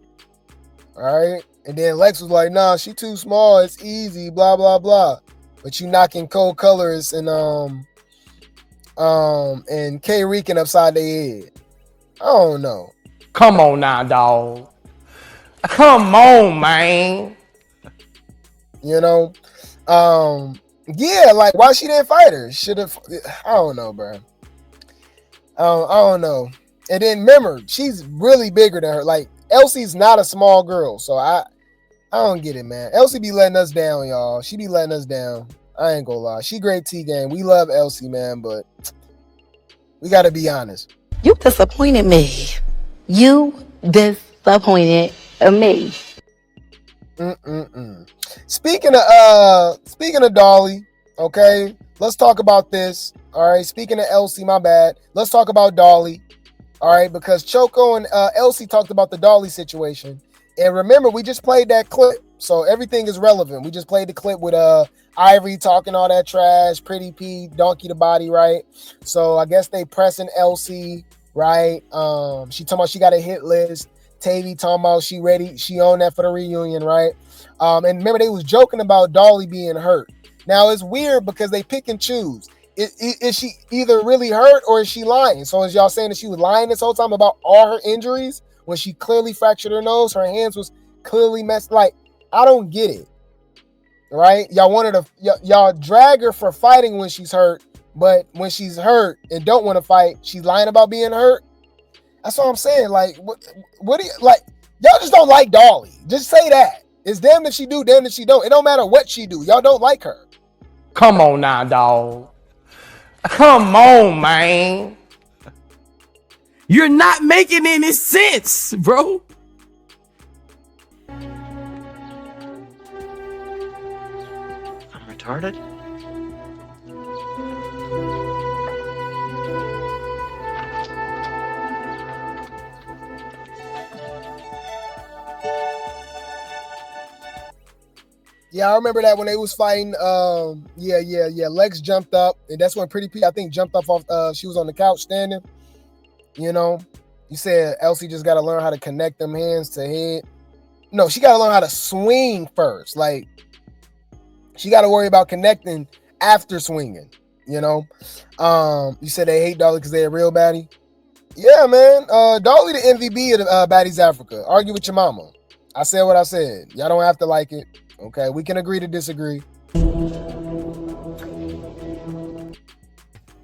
All right? And then Lex was like, nah, she too small, it's easy, blah, blah, blah. But you knocking Cold Colors and K Rican upside their head. I don't know.
Come on now, dog. Come on, man.
You know? Yeah, like, why she didn't fight her? Should have, I don't know, bro. I don't know. And then remember, she's really bigger than her. Like, Elsie's not a small girl, so I don't get it, man. Elsie be letting us down, y'all. She be letting us down. I ain't gonna lie. She great T-game. We love Elsie, man, but we gotta be honest.
You disappointed me. You disappointed me.
Speaking of Dolly, okay, let's talk about this. All right, speaking of Elsie, my bad. Let's talk about Dolly. All right, because Choco and Elsie talked about the Dolly situation. And remember, we just played that clip, so everything is relevant. We just played the clip with Ivory talking all that trash, Pretty P, Donkey the Body, right? So I guess they pressing Elsie, right? She talking about she got a hit list. Tavy talking about she ready, she on that for the reunion, right? And remember, they was joking about Dolly being hurt. Now, it's weird because they pick and choose. Is she either really hurt or is she lying? So is y'all saying that she was lying this whole time about all her injuries? When she clearly fractured her nose, her hands was clearly messed. Like, I don't get it, right? Y'all wanted to, y'all drag her for fighting when she's hurt, but when she's hurt and don't want to fight, she's lying about being hurt. That's what I'm saying. Like, what do you, like, y'all just don't like Dolly. Just say that. It's damn if she do, damn if she don't. It don't matter what she do. Y'all don't like her.
Come on now, dog. Come on, man.
You're not making any sense, bro.
I'm retarded?
Yeah, I remember that when they was fighting. Yeah. Lex jumped up, and that's when Pretty P, I think, jumped off. She was on the couch standing. You know, you said Elsie just got to learn how to connect them hands to head. No, she got to learn how to swing first. Like, she got to worry about connecting after swinging. You know, you said they hate Dolly because they're a real baddie. Yeah, man. Dolly the MVP of the Baddies Africa. Argue with your mama. I said what I said. Y'all don't have to like it. Okay, we can agree to disagree.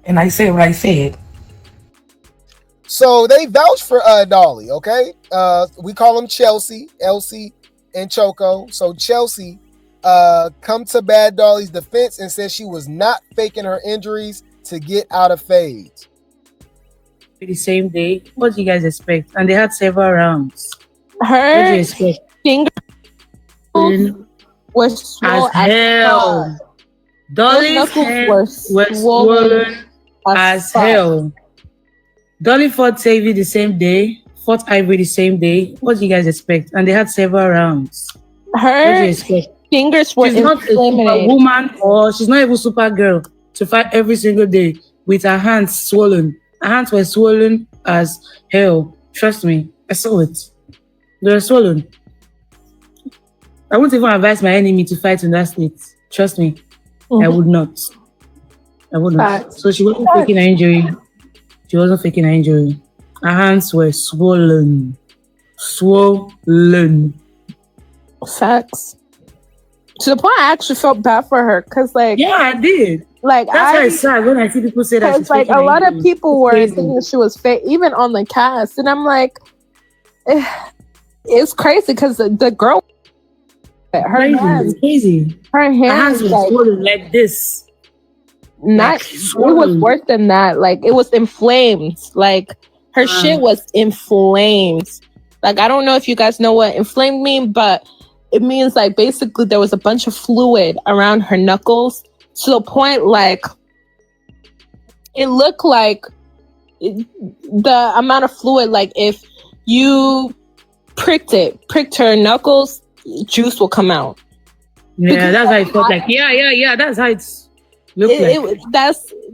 And I said what I said.
So they vouched for Dolly, okay? We call them Chelsea, Elsie, and Choco. So Chelsea come to Bad Dolly's defense and said she was not faking her injuries to get out of fades.
The same day. What do you guys expect? And they had several rounds.
Her
what do you expect?
finger was swollen
as hell. Dolly's hand was swollen as hell. Dolly fought Tavy the same day, fought Ivory the same day. What do you guys expect? And they had several rounds.
Her fingers were
she's not a superwoman, or she's not even Supergirl to fight every single day with her hands swollen. Her hands were swollen as hell. Trust me, I saw it. They were swollen. I wouldn't even advise my enemy to fight in that state. Trust me, I would not. I would not. So she wasn't faking her injury. She wasn't faking her injury. Her hands were swollen. Swollen.
Facts. To the point I actually felt bad for her, because like,
yeah, I did.
Like,
that's why it's sad when I see people say that she's
like, a lot of people were
crazy.
thinking she was fake, even on the cast, and I'm like, it's crazy because the girl, her hands,
crazy.
Her hands
were swollen like this.
Not, it was worse than that. Like, it was inflamed. Like, her shit was inflamed. Like, I don't know if you guys know what inflamed mean, but
it means like basically there was a bunch of fluid around her knuckles to the point like it looked like the amount of fluid, like if you pricked her knuckles, juice will come out.
Yeah,
Because
that's how it felt like. Yeah. That's how it's looked like.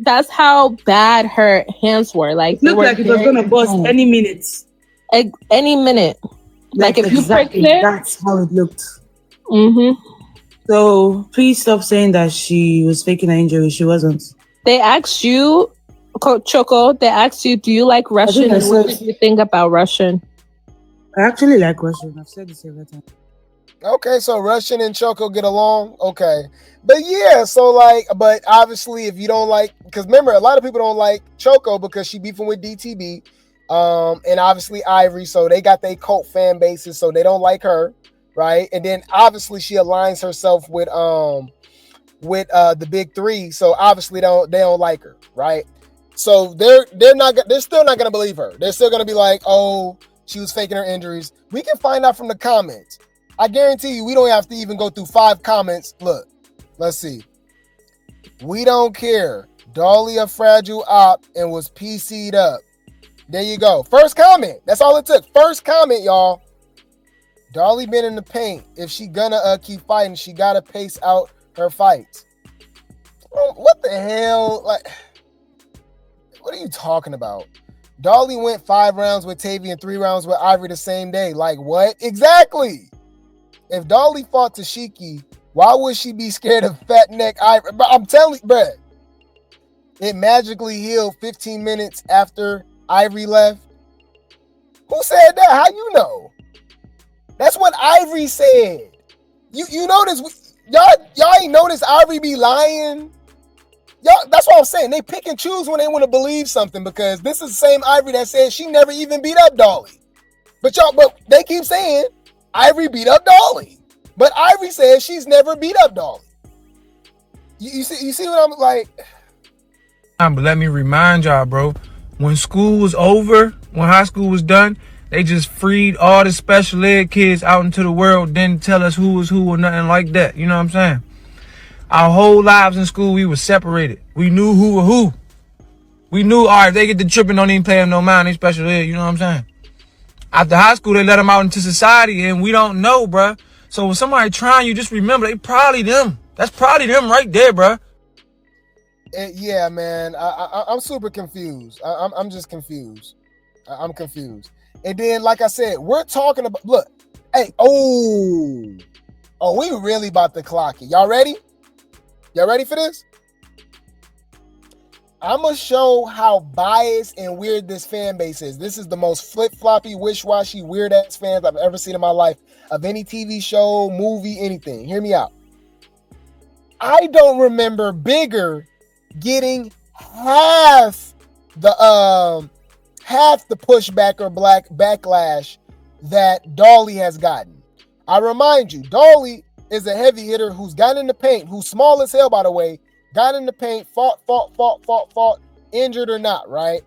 That's how bad her hands were. Like
Looked like it was gonna bust any minute.
Any minute. Like if
exactly,
you pricked it,
that's how it looked.
Mm-hmm.
So please stop saying that she was faking an injury. She wasn't.
They asked you, Choco, they asked you, do you like Russian? And what did you think about Russian?
I actually like Russian. I've said this every time.
Okay, so Russian and Choco get along. Okay. But yeah, so like, but obviously if you don't like, because remember, a lot of people don't like Choco because she beefing with DTB. And obviously Ivory, so they got their cult fan bases, so they don't like her, right? And then obviously she aligns herself with the big three, so obviously they don't like her, right? So they're still not gonna believe her. They're still gonna be like, oh, she was faking her injuries. We can find out from the comments. I guarantee you, we don't have to even go through 5 comments. Look, let's see. We don't care. Dolly a fragile op and was PC'd up. There you go. First comment. That's all it took. First comment, y'all. Dolly been in the paint. If she gonna keep fighting, she gotta pace out her fights. What the hell? Like, what are you talking about? Dolly went 5 rounds with Tavy and 3 rounds with Ivory the same day. Like, what? Exactly. If Dolly fought Tashiki, why would she be scared of fat neck Ivory? But I'm telling you, bruh, it magically healed 15 minutes after Ivory left. Who said that? How you know? That's what Ivory said. You notice y'all ain't notice Ivory be lying. Y'all, that's what I'm saying. They pick and choose when they want to believe something, because this is the same Ivory that said she never even beat up Dolly. But they keep saying Ivory beat up Dolly. But Ivory says she's never beat up Dolly. You see what I'm like?
But let me remind y'all, bro. When school was over, when high school was done, they just freed all the special ed kids out into the world, didn't tell us who was who or nothing like that. You know what I'm saying? Our whole lives in school, we were separated. We knew who were who. We knew, all right, if they get the tripping, don't even pay them no mind, they special ed, you know what I'm saying? After high school, they let them out into society, and we don't know, bruh. So when somebody trying you, just remember, they probably them. That's probably them right there, bruh.
Yeah, man, I'm super confused. I'm just confused. I'm confused. And then, like I said, we're talking about, look, hey, we really about to clock it. Y'all ready? Y'all ready for this? I'm going to show how biased and weird this fan base is. This is the most flip-floppy, wish-washy, weird-ass fans I've ever seen in my life of any TV show, movie, anything. Hear me out. I don't remember Bigger getting half the pushback or backlash that Dolly has gotten. I remind you, Dolly is a heavy hitter who's got in the paint, who's small as hell, by the way, got in the paint, fought, injured or not, right?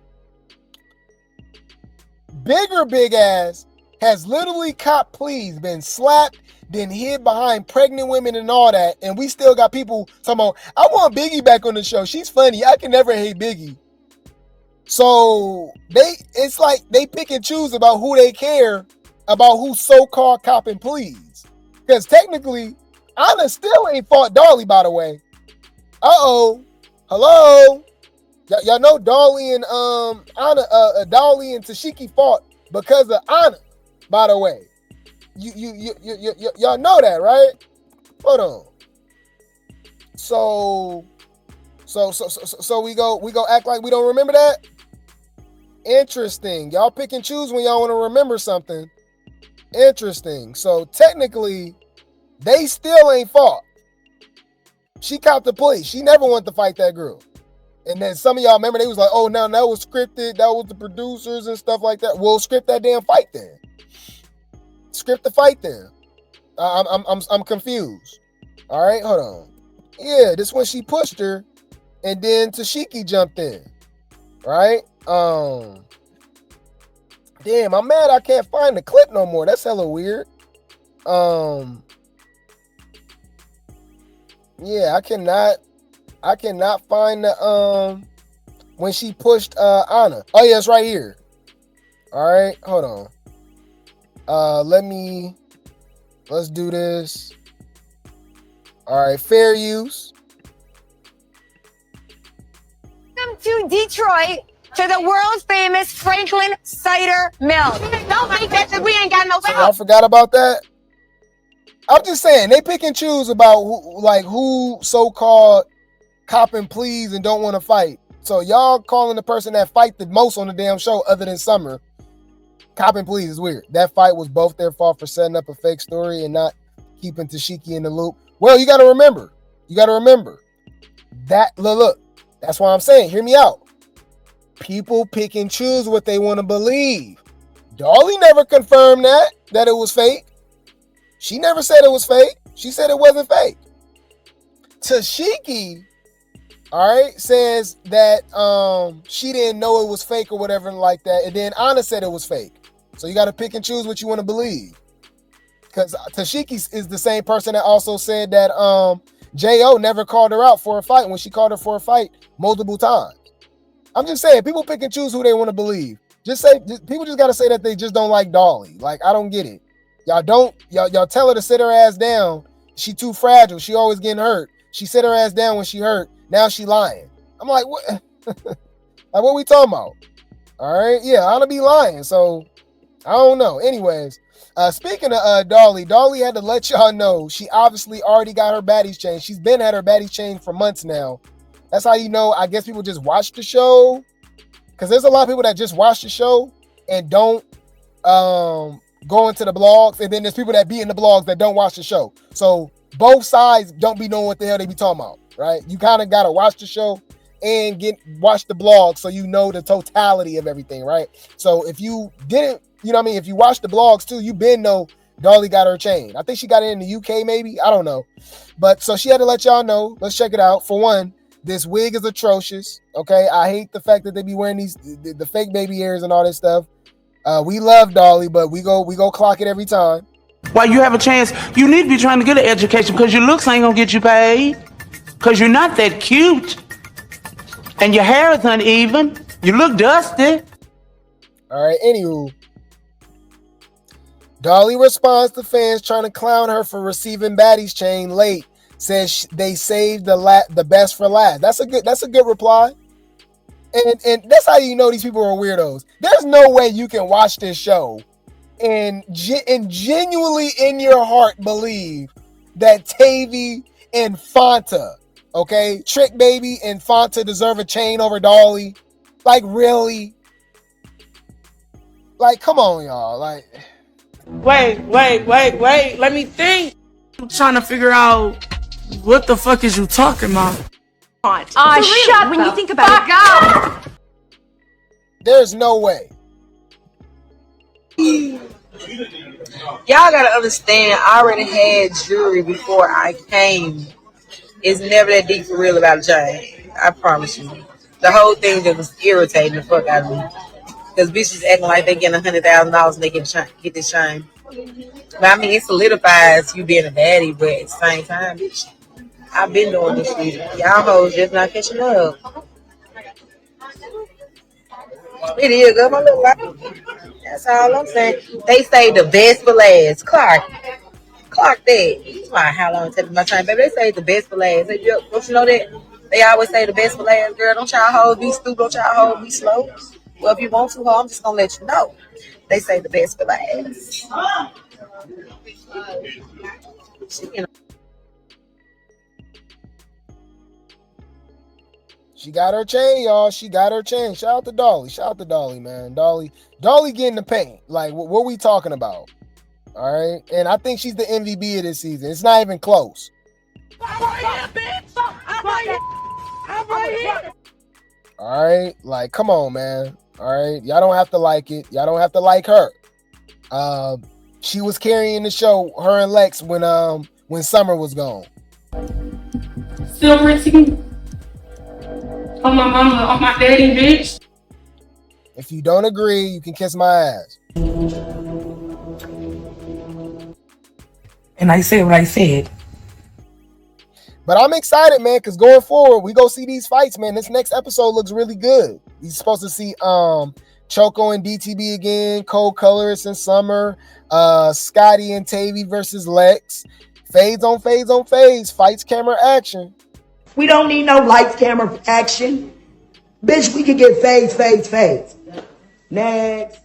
Bigger big ass has literally cop pleas, been slapped, then hid behind pregnant women and all that, and we still got people talking about, I want Biggie back on the show. She's funny. I can never hate Biggie. So it's like they pick and choose about who they care about, who's so-called copping pleas. Because technically, Ahna still ain't fought Dolly, by the way. Hello. Y'all know Dolly and Ahna, Dolly and Tashiki fought because of Ahna, by the way. Y'all know that, right? Hold on. So we go act like we don't remember that? Interesting. Y'all pick and choose when y'all want to remember something. Interesting. So technically, they still ain't fought. She copped the plea. She never wanted to fight that girl. And then some of y'all remember, they was like, oh, now that was scripted. That was the producers and stuff like that. Well, script that damn fight then. Script the fight then. I'm confused. All right, hold on. Yeah, this when she pushed her, and then Tashiki jumped in. Right? Damn, I'm mad I can't find the clip no more. That's hella weird. Yeah, I cannot find the when she pushed Ahna. Oh yeah, it's right here. All right, hold on. Let's do this. All right, fair use.
Welcome to Detroit, to the world famous Franklin Cider Mill. Don't think that we ain't got no.
So I forgot about that. I'm just saying they pick and choose about who so-called cop and please and don't want to fight. So y'all calling the person that fight the most on the damn show, other than Summer, cop and please is weird. That fight was both their fault for setting up a fake story and not keeping Tashiki in the loop. Well, you got to remember that. Look. That's why I'm saying, hear me out. People pick and choose what they want to believe. Dolly never confirmed that it was fake. She never said it was fake. She said it wasn't fake. Tashiki, all right, says that she didn't know it was fake or whatever like that. And then Ahna said it was fake. So you got to pick and choose what you want to believe. Because Tashiki is the same person that also said that J.O. never called her out for a fight when she called her for a fight multiple times. I'm just saying, people pick and choose who they want to believe. People just got to say that they just don't like Dolly. Like, I don't get it. Y'all tell her to sit her ass down. She too fragile. She always getting hurt. She sit her ass down when she hurt. Now she lying. I'm like, what? Like, what we talking about? All right. Yeah, Ahna be lying. So I don't know. Anyways, speaking of Dolly had to let y'all know she obviously already got her baddies changed. She's been at her baddies changed for months now. That's how you know, I guess people just watch the show. Because there's a lot of people that just watch the show and don't go into the blogs. And then there's people that be in the blogs that don't watch the show. So both sides don't be knowing what the hell they be talking about, right? You kind of got to watch the show and watch the blog so you know the totality of everything, right? So if you didn't, you know what I mean? If you watch the blogs too, you been know Dolly got her chain. I think she got it in the UK maybe. I don't know. But so she had to let y'all know. Let's check it out. For one, this wig is atrocious. Okay. I hate the fact that they be wearing the fake baby ears and all this stuff. We love Dolly, but we go clock it every time.
While you have a chance, you need to be trying to get an education because your looks ain't gonna get you paid. Because you're not that cute. And your hair is uneven. You look dusty.
All right, anywho. Dolly responds to fans trying to clown her for receiving baddies chain late. Says they saved the best for last. That's a good reply. And that's how you know these people are weirdos. There's no way you can watch this show and genuinely in your heart believe that Tavy and Fanta, okay, Trick Baby and Fanta deserve a chain over Dolly. Like, really? Like, come on, y'all. Like,
wait. Let me think. I'm trying to figure out what the fuck is you talking about.
Shut when you think about it.
There's no way.
Y'all gotta understand, I already had jury before I came. It's never that deep for real about Jane. I promise you. The whole thing just was irritating the fuck out of me. Because bitches acting like they getting $100,000 and they get this shine. But I mean, it solidifies you being a baddie, but at the same time, bitch, I've been doing this shit. Y'all hoes just not catching up. It is good, my little life. That's all I'm saying. They say the best for last. Clark that. It's my how long it takes my time, baby. They say the best for last. Don't you know that? They always say the best for last, girl. Don't y'all hoes be stupid. Don't y'all hoes be slow. Well, if you want to, I'm just gonna let you know. They say the best for last.
She got her chain, y'all. She got her chain. Shout out to Dolly. Shout out to Dolly, man. Dolly getting the paint. Like, what we talking about? All right. And I think she's the MVP of this season. It's not even close.
I'm right here, bitch. I'm right here.
All right. Like, come on, man. All right. Y'all don't have to like it. Y'all don't have to like her. She was carrying the show, her and Lex, when Summer was gone.
Silver teeth. On my mama, on my daddy, bitch.
If you don't agree, you can kiss my ass.
And I said what I said.
But I'm excited, man, because going forward, we go see these fights, man. This next episode looks really good. You're supposed to see Choco and DTB again, Cold Colors and Summer, Scotty and Tavy versus Lex. Fades on fades on fades, fights, camera, action.
We don't need no lights, camera, action. Bitch, we can get fades. Next.